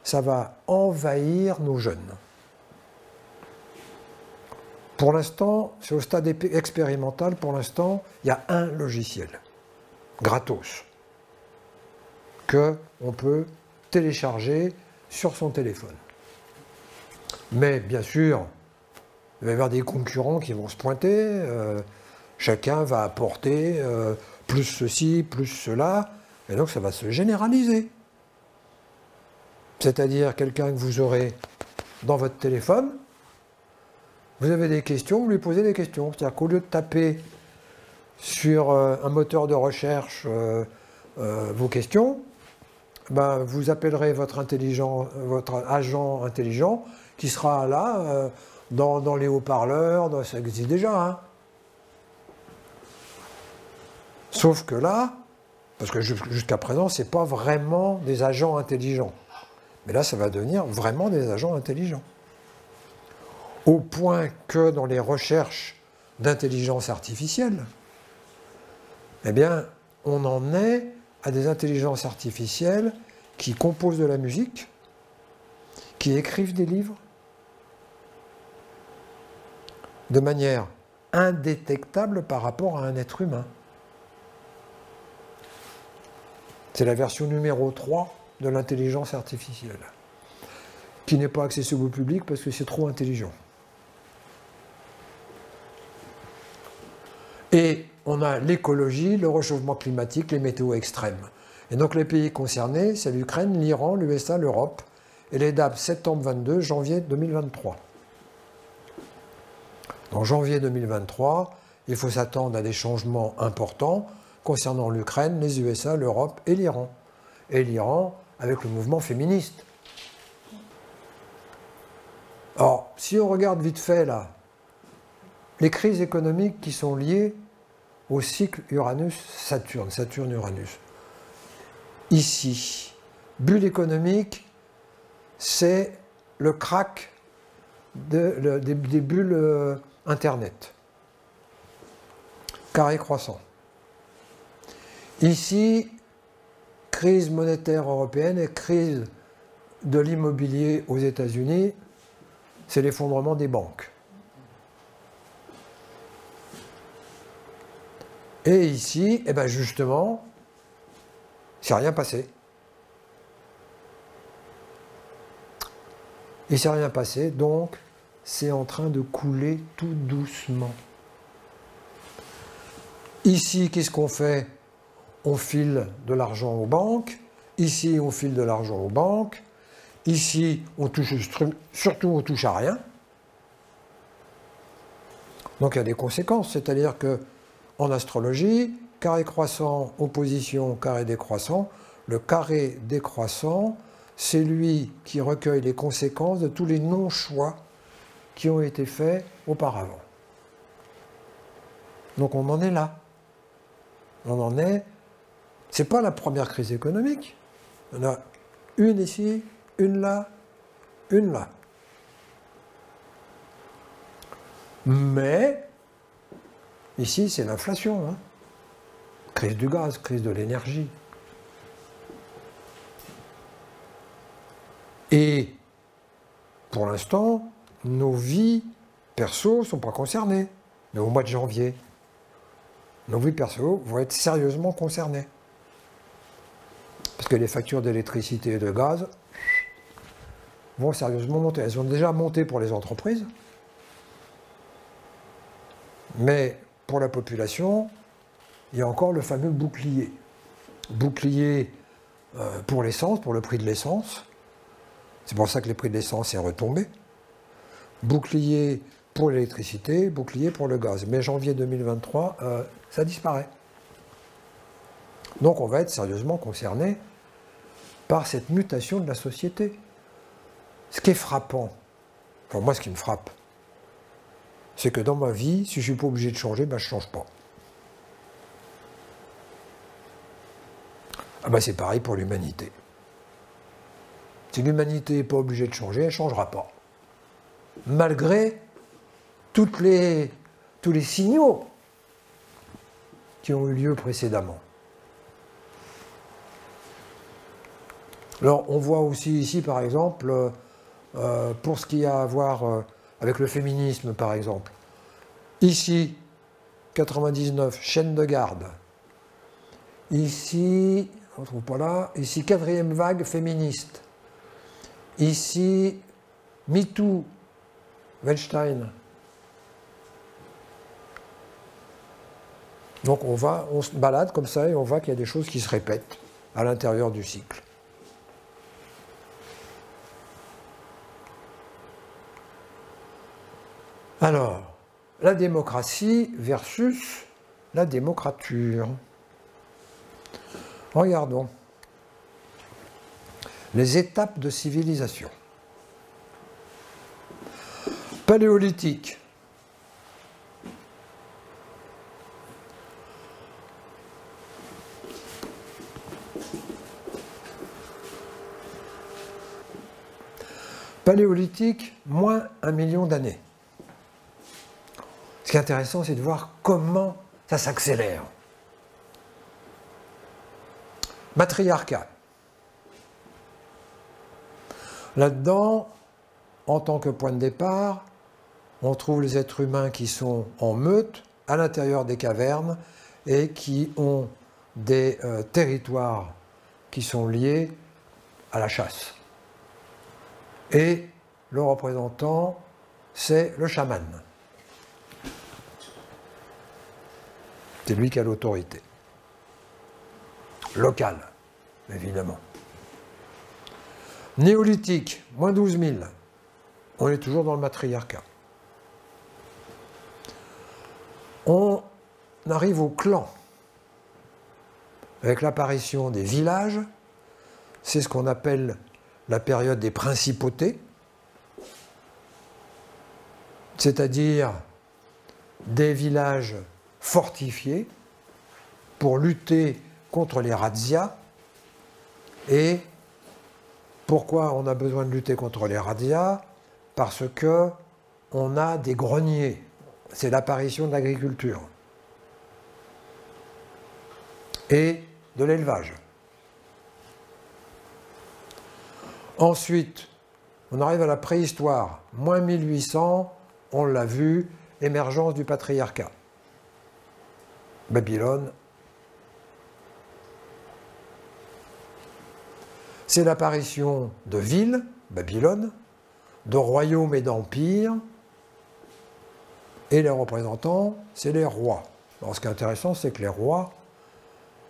ça va envahir nos jeunes. Pour l'instant, c'est au stade expérimental, pour l'instant, il y a un logiciel, gratos, qu'on peut télécharger sur son téléphone. Mais bien sûr, il va y avoir des concurrents qui vont se pointer, chacun va apporter plus ceci, plus cela, et donc ça va se généraliser. C'est-à-dire quelqu'un que vous aurez dans votre téléphone, vous avez des questions, vous lui posez des questions. C'est-à-dire qu'au lieu de taper sur un moteur de recherche vos questions, ben, vous appellerez votre agent intelligent qui sera là dans les haut-parleurs, ça existe déjà. Hein. Sauf que là, parce que jusqu'à présent, ce n'est pas vraiment des agents intelligents. Mais là, ça va devenir vraiment des agents intelligents. Au point que dans les recherches d'intelligence artificielle, eh bien, on en est à des intelligences artificielles qui composent de la musique, qui écrivent des livres, de manière indétectable par rapport à un être humain. C'est la version numéro 3 de l'intelligence artificielle, qui n'est pas accessible au public parce que c'est trop intelligent. Et on a l'écologie, le réchauffement climatique, les météos extrêmes. Et donc les pays concernés, c'est l'Ukraine, l'Iran, l'USA, l'Europe, et les dates septembre 22, janvier 2023. En janvier 2023, il faut s'attendre à des changements importants concernant l'Ukraine, les USA, l'Europe et l'Iran. Et l'Iran avec le mouvement féministe. Alors, si on regarde vite fait là, les crises économiques qui sont liées au cycle Uranus-Saturne, Saturne-Uranus. Ici, bulle économique, c'est le crack des bulles Internet. Carré croissant. Ici, crise monétaire européenne et crise de l'immobilier aux États-Unis, c'est l'effondrement des banques. Et ici, eh ben justement, il ne s'est rien passé. Il ne s'est rien passé, donc c'est en train de couler tout doucement. Ici, qu'est-ce qu'on fait? On file de l'argent aux banques. Ici, on file de l'argent aux banques. Ici, on touche, surtout, on touche à rien. Donc, il y a des conséquences. C'est-à-dire que en astrologie, carré croissant, opposition, carré décroissant. Le carré décroissant, c'est lui qui recueille les conséquences de tous les non-choix qui ont été faits auparavant. Donc on en est là. On en est... C'est pas la première crise économique. On a une ici, une là, une là. Mais, ici, c'est l'inflation. Hein. Crise du gaz, crise de l'énergie. Et pour l'instant, nos vies perso ne sont pas concernées. Mais au mois de janvier, nos vies perso vont être sérieusement concernées. Parce que les factures d'électricité et de gaz vont sérieusement monter. Elles ont déjà monté pour les entreprises, mais pour la population, il y a encore le fameux bouclier. Bouclier pour l'essence, pour le prix de l'essence. C'est pour ça que les prix de l'essence est retombé. Bouclier pour l'électricité, bouclier pour le gaz. Mais janvier 2023, ça disparaît. Donc on va être sérieusement concerné par cette mutation de la société. Ce qui est frappant, enfin moi ce qui me frappe, c'est que dans ma vie, si je ne suis pas obligé de changer, ben je ne change pas. Ah ben c'est pareil pour l'humanité. Si l'humanité n'est pas obligée de changer, elle ne changera pas. Malgré tous les signaux qui ont eu lieu précédemment. Alors on voit aussi ici par exemple, pour ce qui a à voir avec le féminisme par exemple, ici 99, chaîne de garde, ici, on ne trouve pas là, ici quatrième vague féministe, ici MeToo, Weinstein. Donc on se balade comme ça et on voit qu'il y a des choses qui se répètent à l'intérieur du cycle. Alors, la démocratie versus la démocrature. Regardons. Les étapes de civilisation. Paléolithique. Paléolithique, moins 1 million d'années. Ce qui est intéressant, c'est de voir comment ça s'accélère. Matriarcat. Là-dedans, en tant que point de départ, on trouve les êtres humains qui sont en meute, à l'intérieur des cavernes, et qui ont des territoires qui sont liés à la chasse. Et le représentant, c'est le chaman. C'est lui qui a l'autorité. Locale, évidemment. Néolithique, moins 12 000. On est toujours dans le matriarcat. On arrive au clan. Avec l'apparition des villages, c'est ce qu'on appelle la période des principautés, c'est-à-dire des villages fortifiés pour lutter contre les razzias. Et pourquoi on a besoin de lutter contre les razzias? Parce que on a des greniers. C'est l'apparition de l'agriculture et de l'élevage. Ensuite, on arrive à la préhistoire, moins 1800, on l'a vu, émergence du patriarcat. Babylone. C'est l'apparition de villes, Babylone, de royaumes et d'empires, et les représentants, c'est les rois. Alors ce qui est intéressant, c'est que les rois,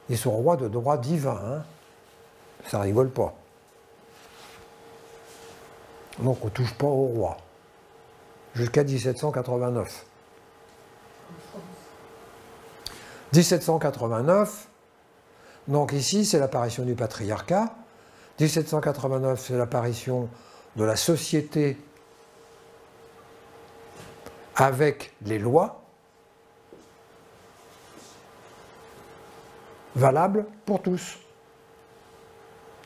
ils sont rois de droit divin, hein. Ça rigole pas. Donc on ne touche pas au roi, jusqu'à 1789. 1789, donc ici c'est l'apparition du patriarcat. 1789, c'est l'apparition de la société avec les lois valables pour tous.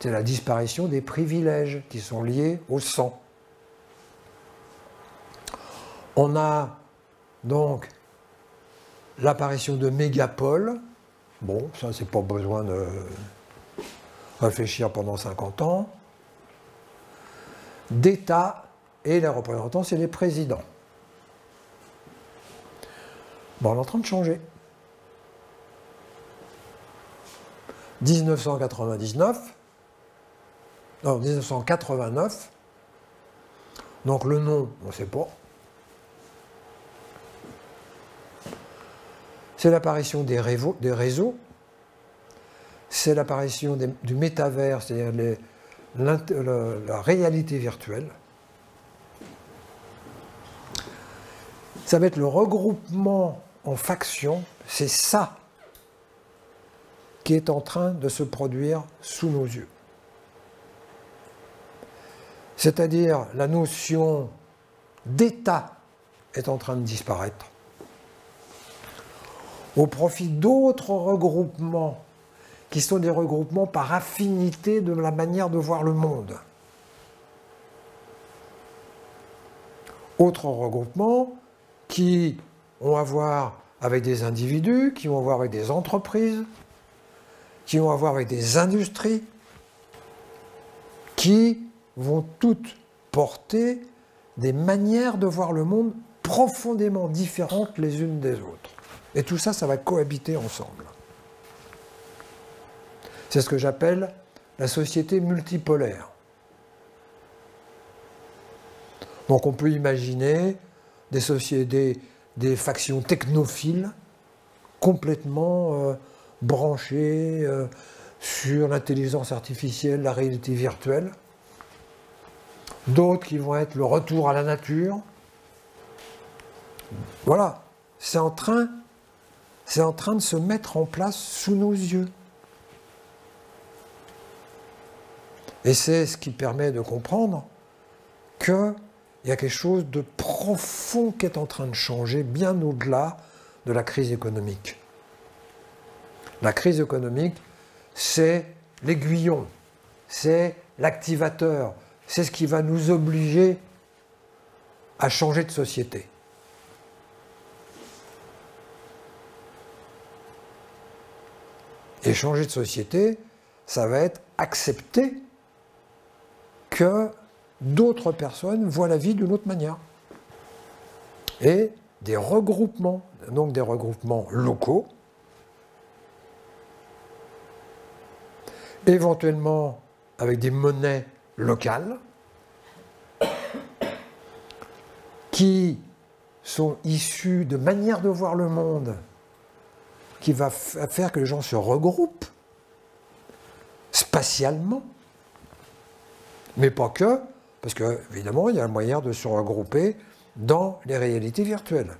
C'est la disparition des privilèges qui sont liés au sang. On a donc l'apparition de mégapoles. Bon, ça, c'est pas besoin de réfléchir pendant 50 ans. D'États et les représentants, c'est les présidents. Bon, on est en train de changer. 1989, donc le nom, on ne sait pas. C'est l'apparition des réseaux, c'est l'apparition du métavers, c'est-à-dire la réalité virtuelle. Ça va être le regroupement en factions, c'est ça qui est en train de se produire sous nos yeux. C'est-à-dire la notion d'État est en train de disparaître au profit d'autres regroupements qui sont des regroupements par affinité de la manière de voir le monde. Autres regroupements qui ont à voir avec des individus, qui ont à voir avec des entreprises, qui ont à voir avec des industries, qui vont toutes porter des manières de voir le monde profondément différentes les unes des autres. Et tout ça, ça va cohabiter ensemble. C'est ce que j'appelle la société multipolaire. Donc on peut imaginer des sociétés, des factions technophiles complètement branchées sur l'intelligence artificielle, la réalité virtuelle. D'autres qui vont être le retour à la nature. Voilà, c'est en train de se mettre en place sous nos yeux. Et c'est ce qui permet de comprendre qu'il y a quelque chose de profond qui est en train de changer, bien au-delà de la crise économique. La crise économique, c'est l'aiguillon, c'est l'activateur, c'est ce qui va nous obliger à changer de société. Et changer de société, ça va être accepter que d'autres personnes voient la vie d'une autre manière. Et des regroupements, donc des regroupements locaux, éventuellement avec des monnaies locales, qui sont issues de manières de voir le monde, qui va faire que les gens se regroupent spatialement, mais pas que, parce qu'évidemment, il y a un moyen de se regrouper dans les réalités virtuelles.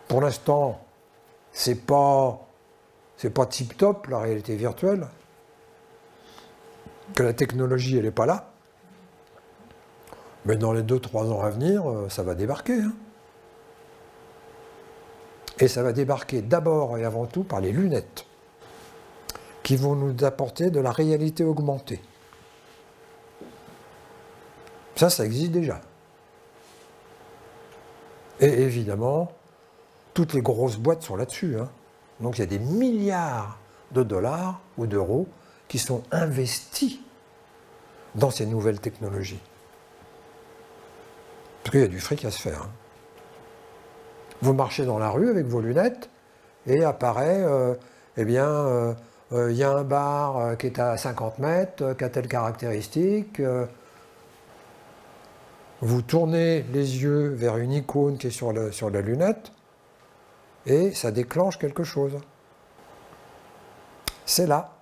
Pour l'instant, c'est pas tip-top, la réalité virtuelle, que la technologie, elle n'est pas là. Mais dans les 2-3 ans à venir, ça va débarquer. Hein. Et ça va débarquer d'abord et avant tout par les lunettes, qui vont nous apporter de la réalité augmentée. Ça existe déjà. Et évidemment, toutes les grosses boîtes sont là-dessus. Hein. Donc il y a des milliards de dollars ou d'euros qui sont investis dans ces nouvelles technologies. Parce qu'il y a du fric à se faire. Hein. Vous marchez dans la rue avec vos lunettes et apparaît, il y a un bar qui est à 50 mètres, qui a telle caractéristique. Vous tournez les yeux vers une icône qui est sur la lunette et ça déclenche quelque chose. C'est là.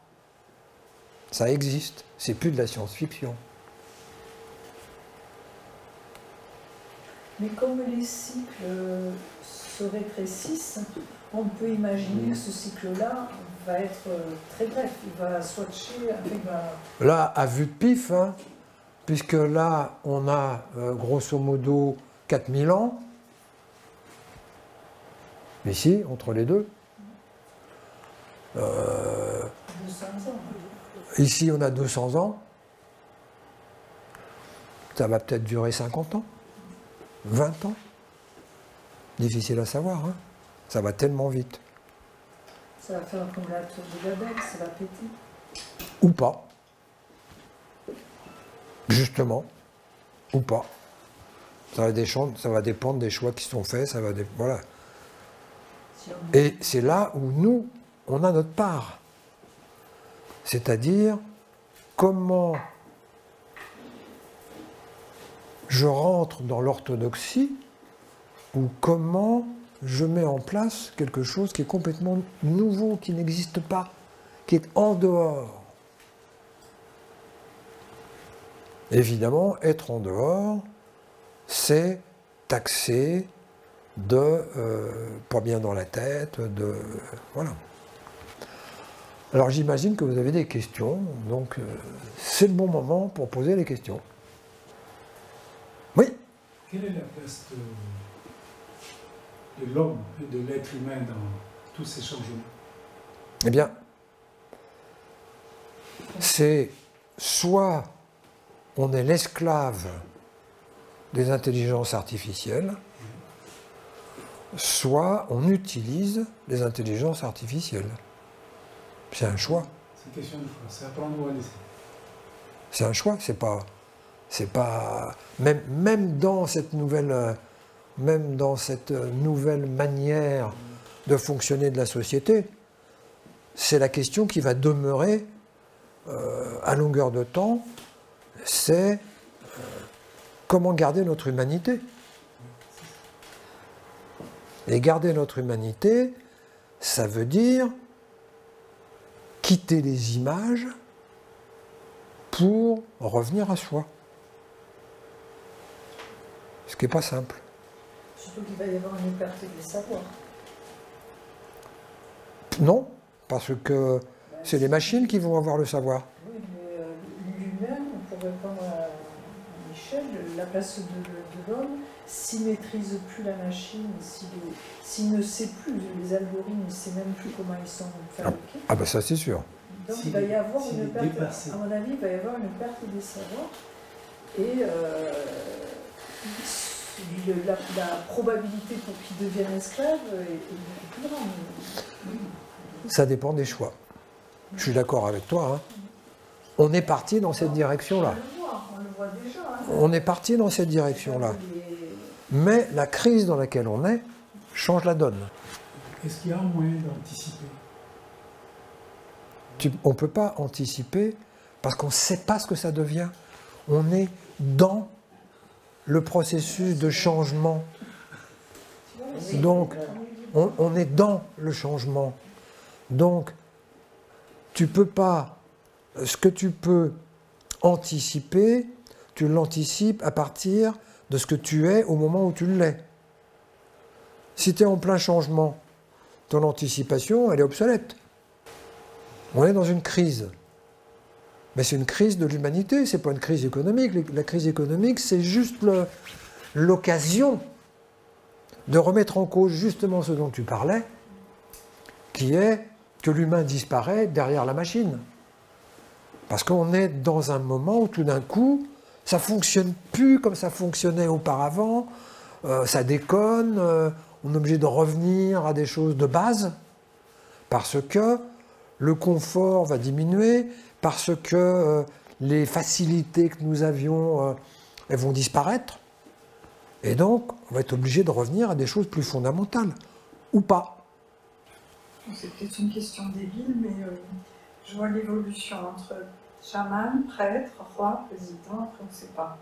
Ça existe. C'est plus de la science-fiction. Mais comme les cycles se rétrécissent, on peut imaginer que ce cycle-là va être très bref. Il va swatcher avec Là, à vue de pif, hein, puisque là, on a grosso modo 4000 ans, ici, entre les deux. 200 ans. Ici, on a 200 ans. Ça va peut-être durer 50 ans, 20 ans. Difficile à savoir, hein. Ça va tellement vite. Ça va faire comme la tour de Babel, ça va péter. Ou pas. Justement. ou pas. Ça va dépendre des choix qui sont faits, voilà. Et c'est là où nous, on a notre part. C'est-à-dire, comment je rentre dans l'orthodoxie ou comment je mets en place quelque chose qui est complètement nouveau, qui n'existe pas, qui est en dehors. Évidemment, être en dehors, c'est taxer de pas bien dans la tête, voilà. Alors j'imagine que vous avez des questions, donc c'est le bon moment pour poser les questions. Oui? Quelle est la place de l'homme et de l'être humain dans tous ces changements? Eh bien, c'est soit on est l'esclave des intelligences artificielles, soit on utilise les intelligences artificielles. C'est un choix. C'est une question de choix, c'est à prendre ou à laisser. C'est un choix, c'est pas même dans cette nouvelle manière de fonctionner de la société, c'est la question qui va demeurer à longueur de temps, c'est comment garder notre humanité. Et garder notre humanité, ça veut dire quitter les images pour revenir à soi. Ce qui n'est pas simple. Surtout qu'il va y avoir une perte des savoirs. Non, parce que c'est les machines qui vont avoir le savoir. Oui, mais l'humain, pour répondre à Michel, la place de l'homme, s'il ne maîtrise plus la machine, s'il ne sait plus les algorithmes, il ne sait même plus comment ils sont fabriqués. Ah ben ça c'est sûr. Donc il va y avoir une perte, à mon avis, il va y avoir une perte des savoirs. Et la probabilité pour qu'il devienne esclave est beaucoup plus grande. Ça dépend des choix. Je suis d'accord avec toi. Hein. On est parti dans cette direction-là. On le voit déjà. Hein. On est parti dans cette direction-là. Mais la crise dans laquelle on est change la donne. Est-ce qu'il y a un moyen d'anticiper? On ne peut pas anticiper parce qu'on ne sait pas ce que ça devient. On est dans le processus de changement. Donc, on est dans le changement. Donc, tu peux pas... Ce que tu peux anticiper, tu l'anticipes à partir de ce que tu es au moment où tu l'es. Si tu es en plein changement, ton anticipation, elle est obsolète. On est dans une crise. Mais c'est une crise de l'humanité, c'est pas une crise économique. La crise économique, c'est juste l'occasion de remettre en cause justement ce dont tu parlais, qui est que l'humain disparaît derrière la machine. Parce qu'on est dans un moment où tout d'un coup, ça ne fonctionne plus comme ça fonctionnait auparavant, ça déconne, on est obligé de revenir à des choses de base, parce que le confort va diminuer, parce que les facilités que nous avions, elles vont disparaître. Et donc, on va être obligé de revenir à des choses plus fondamentales, ou pas. C'est peut-être une question débile, mais je vois l'évolution entre chaman, prêtre, roi, président, après on ne sait pas.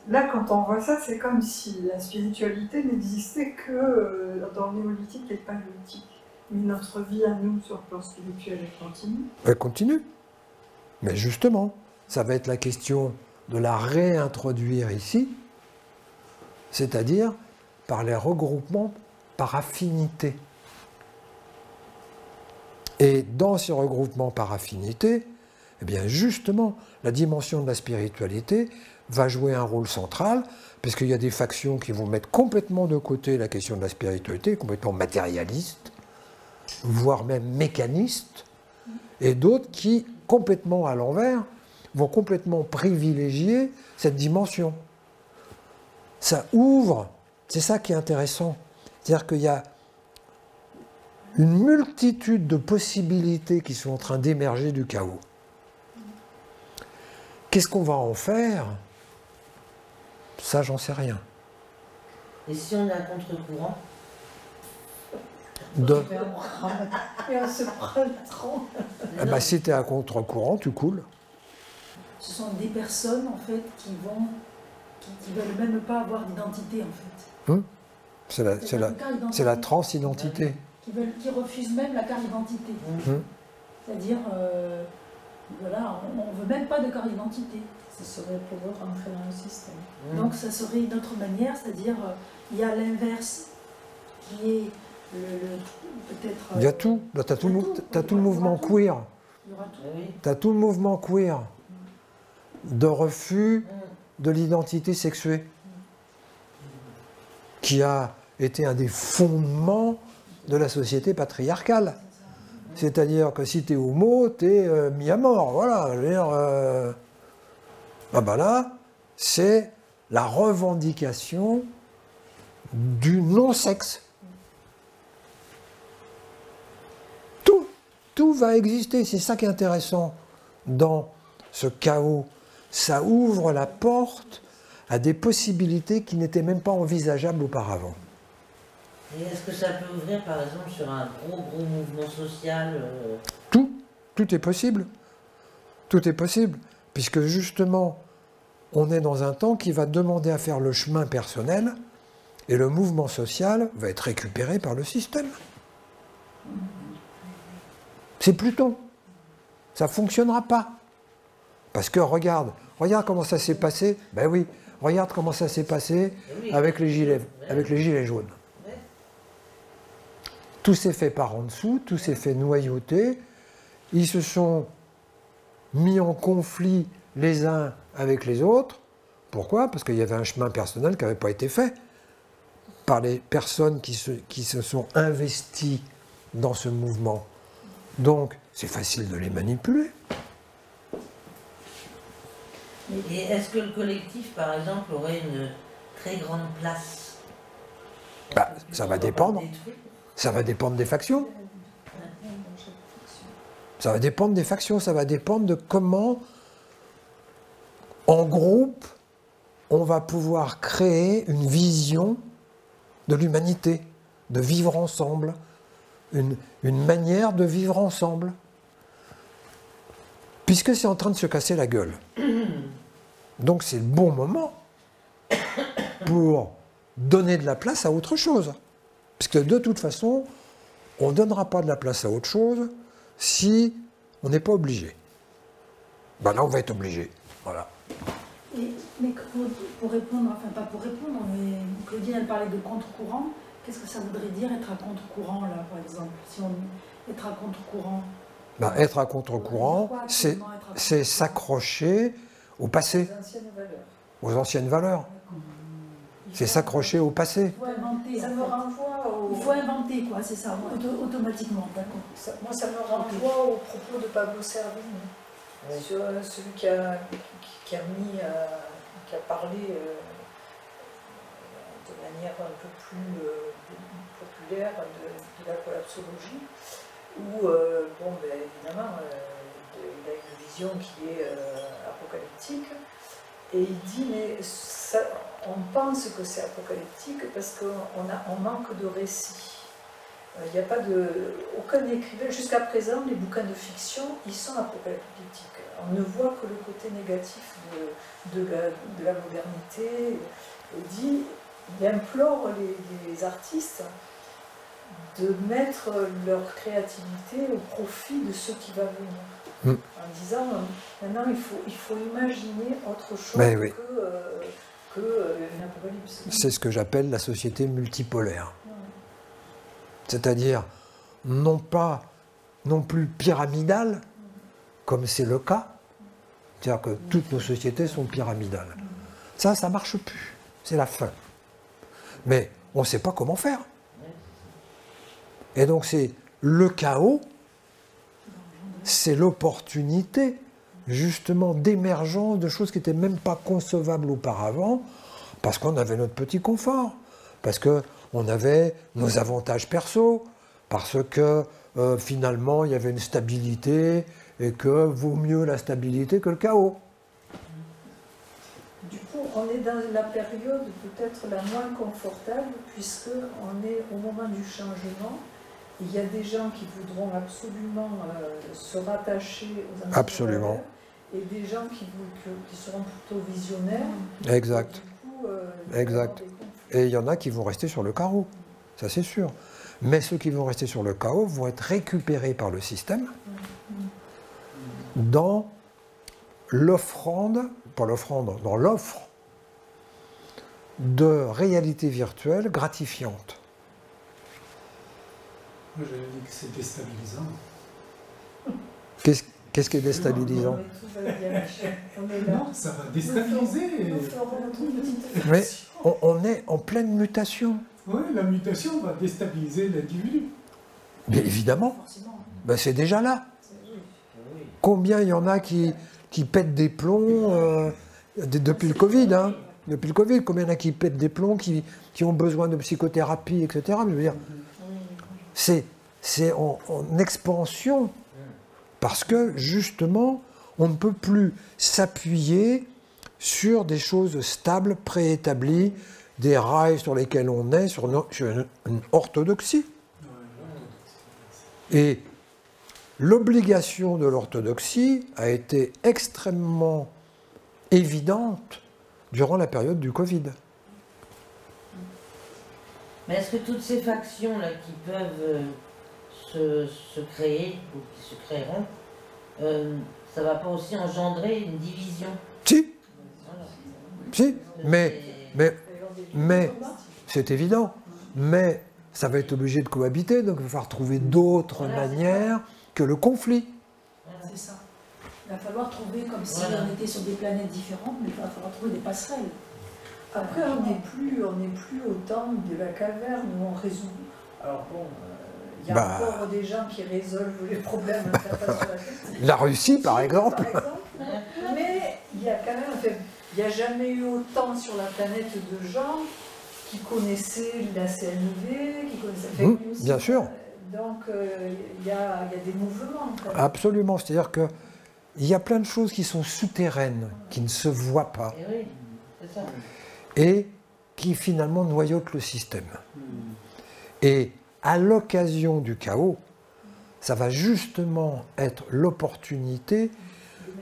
Là, quand on voit ça, c'est comme si la spiritualité n'existait que dans le néolithique et le paléolithique. Mais notre vie à nous, sur le plan spirituel, elle continue. Elle continue. Mais justement, ça va être la question de la réintroduire ici, c'est-à-dire par les regroupements par affinité. Et dans ces regroupements par affinité, eh bien justement, la dimension de la spiritualité va jouer un rôle central, puisqu'il y a des factions qui vont mettre complètement de côté la question de la spiritualité, complètement matérialiste, voire même mécaniste, et d'autres qui, complètement à l'envers, vont complètement privilégier cette dimension. Ça ouvre, c'est ça qui est intéressant, c'est-à-dire qu'il y a une multitude de possibilités qui sont en train d'émerger du chaos. Qu'est-ce qu'on va en faire? Ça, j'en sais rien. Et si on est à contre-courant? De... Et on se prend le tronc. Eh ben, si tu es à contre-courant, tu coules. Ce sont des personnes en fait qui veulent même pas avoir d'identité en fait. C'est la transidentité. Qui refusent même la carte d'identité. C'est-à-dire, voilà, on veut même pas de carte d'identité. Ça serait pour eux rentrer dans le système. Donc ça serait une autre manière, c'est-à-dire il y a l'inverse qui est peut-être. Il y a tout. Tu as tout le mouvement queer. Il y aura tout. Tu as tout le mouvement queer de refus de l'identité sexuée qui a été un des fondements de la société patriarcale. C'est-à-dire que si tu es homo, tu es mis à mort. Voilà. Je veux dire, ah ben là, c'est la revendication du non-sexe. Tout va exister. C'est ça qui est intéressant dans ce chaos. Ça ouvre la porte à des possibilités qui n'étaient même pas envisageables auparavant. Et est-ce que ça peut ouvrir, par exemple, sur un gros mouvement social Tout est possible. Tout est possible. Puisque justement, on est dans un temps qui va demander à faire le chemin personnel et le mouvement social va être récupéré par le système. C'est Pluton. Ça ne fonctionnera pas. Parce que regarde comment ça s'est passé. Ben oui, regarde comment ça s'est passé avec les gilets jaunes. Tout s'est fait par en dessous, tout s'est fait noyauter. Ils se sont mis en conflit les uns avec les autres. Pourquoi? Parce qu'il y avait un chemin personnel qui n'avait pas été fait par les personnes qui se sont investies dans ce mouvement. Donc, c'est facile de les manipuler. Et est-ce que le collectif, par exemple, aurait une très grande place? Bah, ça va dépendre. Ça va dépendre des factions. Ça va dépendre des factions, ça va dépendre de comment, en groupe, on va pouvoir créer une vision de l'humanité, de vivre ensemble, une manière de vivre ensemble. Puisque c'est en train de se casser la gueule. Donc c'est le bon moment pour donner de la place à autre chose. Parce que de toute façon, on ne donnera pas de la place à autre chose si on n'est pas obligé. Ben là, on va être obligé. Voilà. Mais pour répondre, enfin pas pour répondre, mais Claudine, elle parlait de contre-courant. Qu'est-ce que ça voudrait dire être à contre-courant, là, par exemple? Si on être à contre-courant. Ben, être à contre-courant, c'est s'accrocher au passé, aux anciennes valeurs. C'est s'accrocher au passé. Il faut inventer. Ça me renvoie au... Il faut inventer, quoi, c'est ça, automatiquement, d'accord. Moi, ça me renvoie au propos de Pablo Servigne, sur celui qui a parlé de manière un peu plus populaire de la collapsologie, où, évidemment, il a une vision qui est apocalyptique, et il dit, mais ça, on pense que c'est apocalyptique parce qu'on manque de récits. Il n'y a pas aucun écrivain, jusqu'à présent, les bouquins de fiction, ils sont apocalyptiques. On ne voit que le côté négatif de la modernité. Il implore les artistes de mettre leur créativité au profit de ce qui va venir. En disant, maintenant il faut imaginer autre chose que une apocalypse. C'est ce que j'appelle la société multipolaire. C'est-à-dire, non plus pyramidale, comme c'est le cas. C'est-à-dire que toutes nos sociétés sont pyramidales. Ça ne marche plus. C'est la fin. Mais on ne sait pas comment faire. Et donc c'est le chaos, c'est l'opportunité justement d'émergence de choses qui n'étaient même pas concevables auparavant, parce qu'on avait notre petit confort, parce qu'on avait nos avantages perso, parce que finalement il y avait une stabilité et que vaut mieux la stabilité que le chaos. Du coup, on est dans la période peut-être la moins confortable, puisqu'on est au moment du changement. Il y a des gens qui voudront absolument se rattacher aux anciennes Absolument. valeurs, et des gens qui seront plutôt visionnaires. Exact. Du coup, Exact. Et il y en a qui vont rester sur le carreau, ça c'est sûr. Mais ceux qui vont rester sur le carreau vont être récupérés par le système dans l'offrande, pas l'offrande, dans l'offre de réalité virtuelle gratifiante. Moi, j'avais dit que c'est déstabilisant. Qu'est-ce qui est déstabilisant? Mais tout va bien, Michel. On est là. Non, ça va déstabiliser. Nous ferons notre petite Mais réflexion. on est en pleine mutation. Oui, la mutation va déstabiliser l'individu. Mais évidemment, Forcément. ben c'est déjà là. Oui. Combien il y en a qui pètent des plombs depuis le Covid, hein? Depuis le Covid, combien il y en a qui pètent des plombs, qui ont besoin de psychothérapie, etc. Mais je veux dire, c'est en expansion parce que justement, on ne peut plus s'appuyer sur des choses stables, préétablies, des rails sur lesquels on est, sur une orthodoxie. Et l'obligation de l'orthodoxie a été extrêmement évidente durant la période du Covid. Mais est-ce que toutes ces factions-là qui peuvent se créer, ou qui se créeront, ça ne va pas aussi engendrer une division? Si, Voilà. si, mais Mais c'est évident. Mais ça va être obligé de cohabiter, donc il va falloir trouver d'autres Voilà, c'est manières que le conflit. C'est ça. Il va falloir trouver, comme si Voilà. on était sur des planètes différentes, mais il va falloir trouver des passerelles. Après, on n'est plus au temps de la caverne où on résout. Alors bon, il y a Bah. encore des gens qui résolvent les problèmes en tapant sur la tête. La Russie, par exemple. Par exemple. Mais il y a quand même, enfin, il n'y a jamais eu autant sur la planète de gens qui connaissaient la CNV, qui connaissaient fake news. Bien sûr. Donc il y a des mouvements. Quand même. Absolument. C'est-à-dire qu'il y a plein de choses qui sont souterraines, qui ne se voient pas, Et oui, c'est ça. et qui finalement noyautent le système. Et à l'occasion du chaos, ça va justement être l'opportunité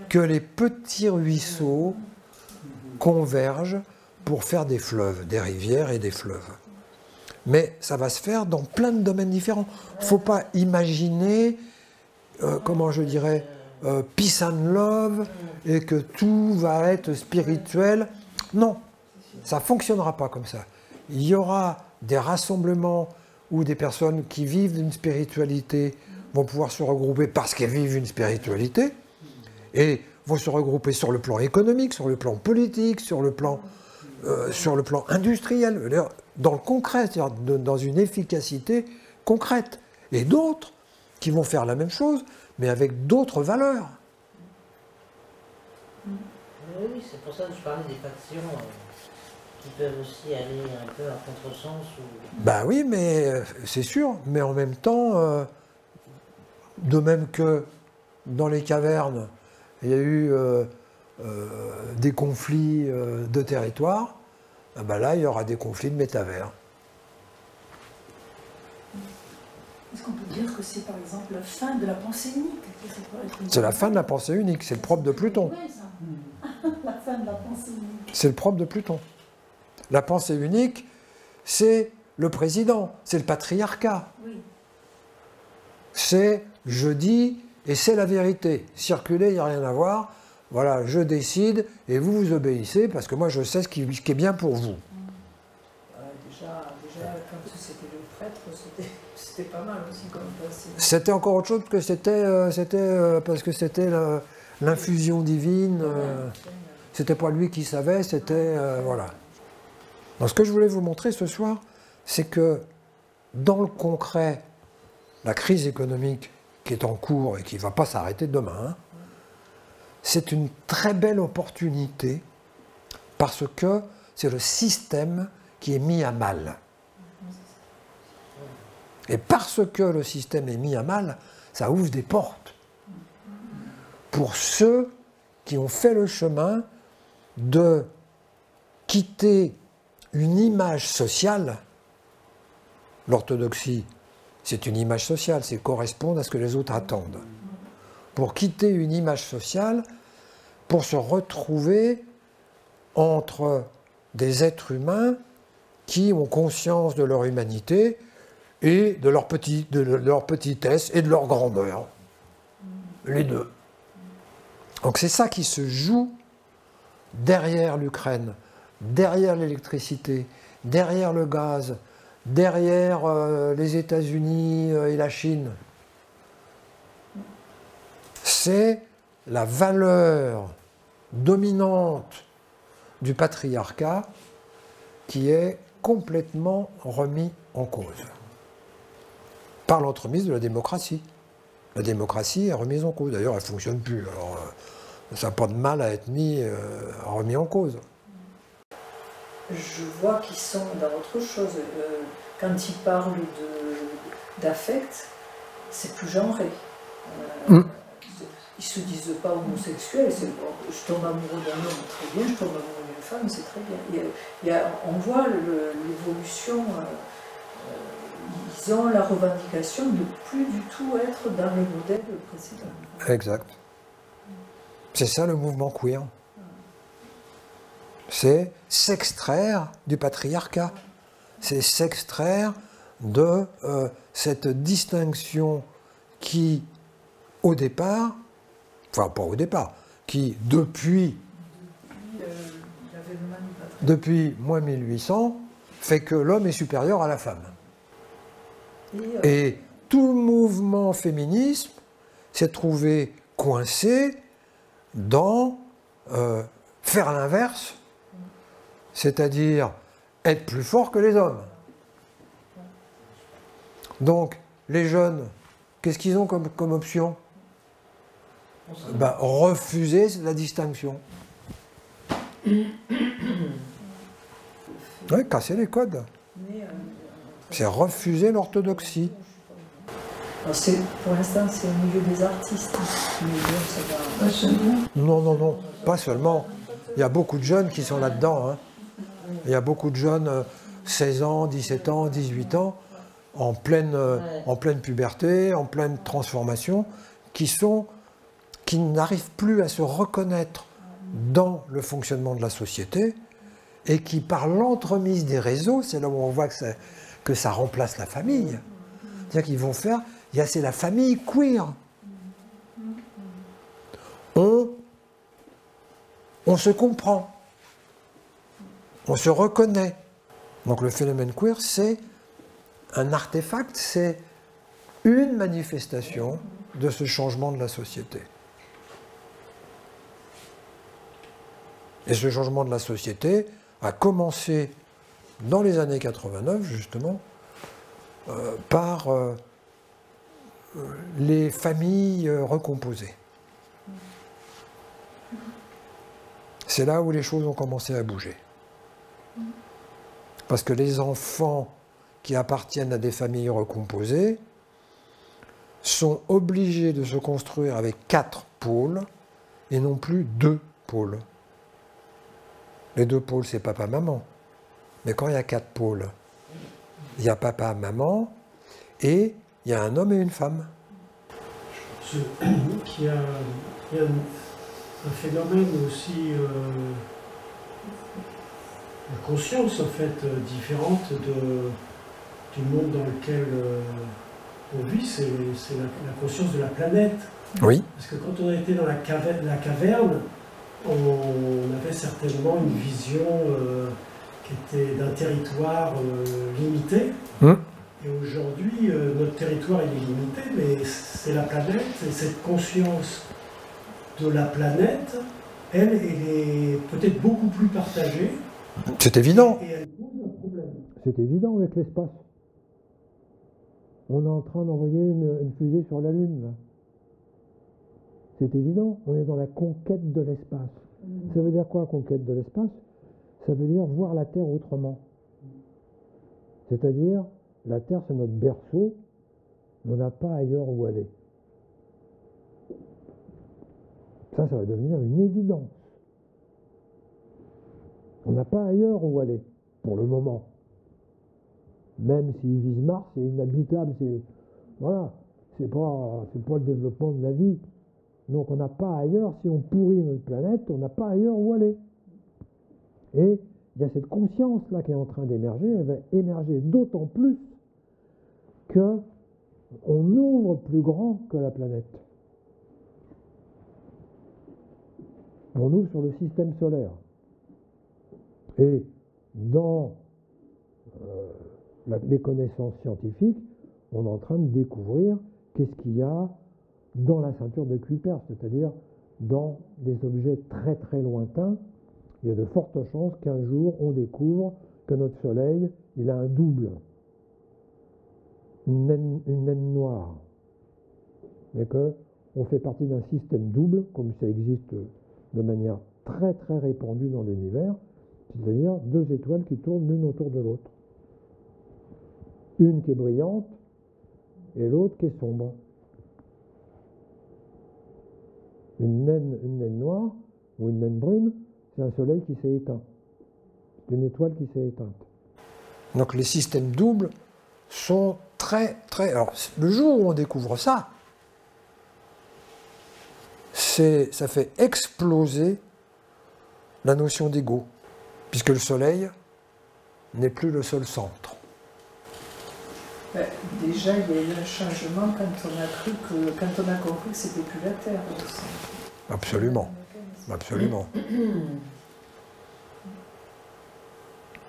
que les petits ruisseaux convergent pour faire des fleuves, des rivières et des fleuves. Mais ça va se faire dans plein de domaines différents. Il ne faut pas imaginer, comment je dirais, peace and love, et que tout va être spirituel. Non, ça ne fonctionnera pas comme ça. Il y aura des rassemblements où des personnes qui vivent d'une spiritualité vont pouvoir se regrouper parce qu'elles vivent une spiritualité, et vont se regrouper sur le plan économique, sur le plan politique, sur le plan industriel, dans le concret, c'est-à-dire dans une efficacité concrète. Et d'autres qui vont faire la même chose, mais avec d'autres valeurs. Oui, c'est pour ça que je parlais des factions qui peuvent aussi aller un peu à contresens. Ben oui, mais c'est sûr, mais en même temps, de même que dans les cavernes, il y a eu des conflits de territoire, ben là, il y aura des conflits de métavers. Est-ce qu'on peut dire que c'est par exemple la fin de la pensée unique? C'est la fin de la pensée unique, c'est le propre de Pluton. Ouais, ça. La fin de la pensée unique. C'est le propre de Pluton. La pensée unique, c'est le président, c'est le patriarcat. Oui. C'est je dis et c'est la vérité. Circuler, il n'y a rien à voir. Voilà, je décide et vous vous obéissez parce que moi je sais ce qui est bien pour vous. Déjà, quand c'était le prêtre, c'était pas mal aussi comme passé. C'était encore autre chose parce que c'était l'infusion divine. C'était pas lui qui savait, c'était voilà. Donc ce que je voulais vous montrer ce soir, c'est que dans le concret, la crise économique qui est en cours et qui ne va pas s'arrêter demain, c'est une très belle opportunité parce que c'est le système qui est mis à mal. Et parce que le système est mis à mal, ça ouvre des portes pour ceux qui ont fait le chemin de quitter une image sociale, l'orthodoxie, c'est une image sociale, c'est correspondre à ce que les autres attendent. Pour quitter une image sociale, pour se retrouver entre des êtres humains qui ont conscience de leur humanité et de leur petitesse et de leur grandeur. Les deux. Donc c'est ça qui se joue derrière l'Ukraine, derrière l'électricité, derrière le gaz, derrière les États-Unis et la Chine. C'est la valeur dominante du patriarcat qui est complètement remis en cause par l'entremise de la démocratie. La démocratie est remise en cause. D'ailleurs, elle ne fonctionne plus. Alors, ça n'a pas de mal à être remis en cause. Je vois qu'ils sont dans autre chose. Quand ils parlent d'affect, c'est plus genré. Ils ne se disent pas homosexuels. Bon, je tombe amoureux d'un homme, très bien. Je tombe amoureux d'une femme, c'est très bien. On voit l'évolution. Ils ont la revendication de plus du tout être dans les modèles précédents. Exact. C'est ça le mouvement queer. C'est s'extraire du patriarcat. C'est s'extraire de cette distinction qui, au départ, enfin pas au départ, qui depuis moins 1800, fait que l'homme est supérieur à la femme. Et tout le mouvement féminisme s'est trouvé coincé dans faire l'inverse, c'est-à-dire être plus fort que les hommes. Donc, les jeunes, qu'est-ce qu'ils ont comme option? Refuser la distinction. Oui, casser les codes. C'est refuser l'orthodoxie. Pour l'instant, c'est au milieu des artistes. Non, pas seulement. Il y a beaucoup de jeunes qui sont là-dedans. Hein. Il y a beaucoup de jeunes, 16 ans, 17 ans, 18 ans, en pleine puberté, en pleine transformation, qui n'arrivent plus à se reconnaître dans le fonctionnement de la société et qui, par l'entremise des réseaux, c'est là où on voit que ça remplace la famille. C'est-à-dire qu'ils vont faire, c'est la famille queer. On se comprend, on se reconnaît. Donc le phénomène queer, c'est un artefact, c'est une manifestation de ce changement de la société. Et ce changement de la société a commencé dans les années 89, justement, par les familles recomposées. C'est là où les choses ont commencé à bouger. Parce que les enfants qui appartiennent à des familles recomposées sont obligés de se construire avec 4 pôles et non plus 2 pôles. Les 2 pôles, c'est papa-maman. Mais quand il y a 4 pôles, il y a papa, maman, et il y a un homme et une femme. Je pense qu'il y a un phénomène aussi, la conscience en fait différente du monde dans lequel on vit, c'est la conscience de la planète. Oui. Parce que quand on était dans la caverne, on avait certainement une vision qui était d'un territoire limité. Et aujourd'hui, notre territoire il est limité, mais c'est la planète, et cette conscience de la planète, elle est peut-être beaucoup plus partagée. C'est évident. Et elle pose un problème. C'est évident avec l'espace. On est en train d'envoyer une fusée sur la Lune, là. C'est évident, on est dans la conquête de l'espace. Ça veut dire quoi, conquête de l'espace? Ça veut dire voir la Terre autrement. C'est-à-dire, la Terre, c'est notre berceau, on n'a pas ailleurs où aller. Ça va devenir une évidence. On n'a pas ailleurs où aller, pour le moment. Même s'ils visent Mars, c'est inhabitable, voilà, c'est pas le développement de la vie. Donc on n'a pas ailleurs, si on pourrit notre planète, on n'a pas ailleurs où aller. Et il y a cette conscience-là qui est en train d'émerger, elle va émerger d'autant plus que on ouvre plus grand que la planète. On ouvre sur le système solaire. Et dans les connaissances scientifiques, on est en train de découvrir qu'est-ce qu'il y a dans la ceinture de Kuiper, c'est-à-dire dans des objets très très lointains. Il y a de fortes chances qu'un jour on découvre que notre Soleil, il a un double, une naine noire, et qu'on fait partie d'un système double, comme ça existe de manière très très répandue dans l'univers, c'est-à-dire deux étoiles qui tournent l'une autour de l'autre. Une qui est brillante et l'autre qui est sombre. Une naine noire ou une naine brune, c'est un soleil qui s'est éteint. C'est une étoile qui s'est éteinte. Donc les systèmes doubles sont très, très... Alors, le jour où on découvre ça, ça fait exploser la notion d'ego, puisque le soleil n'est plus le seul centre. Déjà, il y a eu un changement quand on a compris que c'était plus la Terre aussi. Absolument, absolument.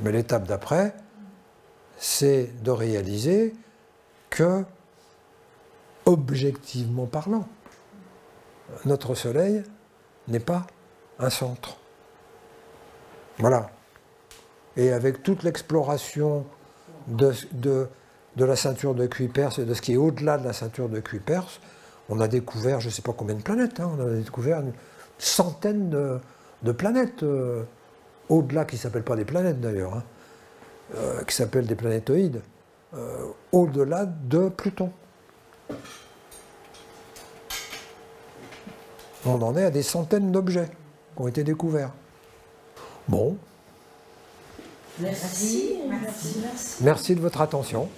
Mais l'étape d'après, c'est de réaliser que, objectivement parlant, notre Soleil n'est pas un centre. Voilà. Et avec toute l'exploration de la ceinture de Kuiper et de ce qui est au-delà de la ceinture de Kuiper, on a découvert, je ne sais pas combien de planètes, hein, on a découvert une centaine de planètes au-delà, qui ne s'appellent pas des planètes d'ailleurs, hein, qui s'appellent des planétoïdes, au-delà de Pluton. On en est à des centaines d'objets qui ont été découverts. Bon. Merci. Merci de votre attention.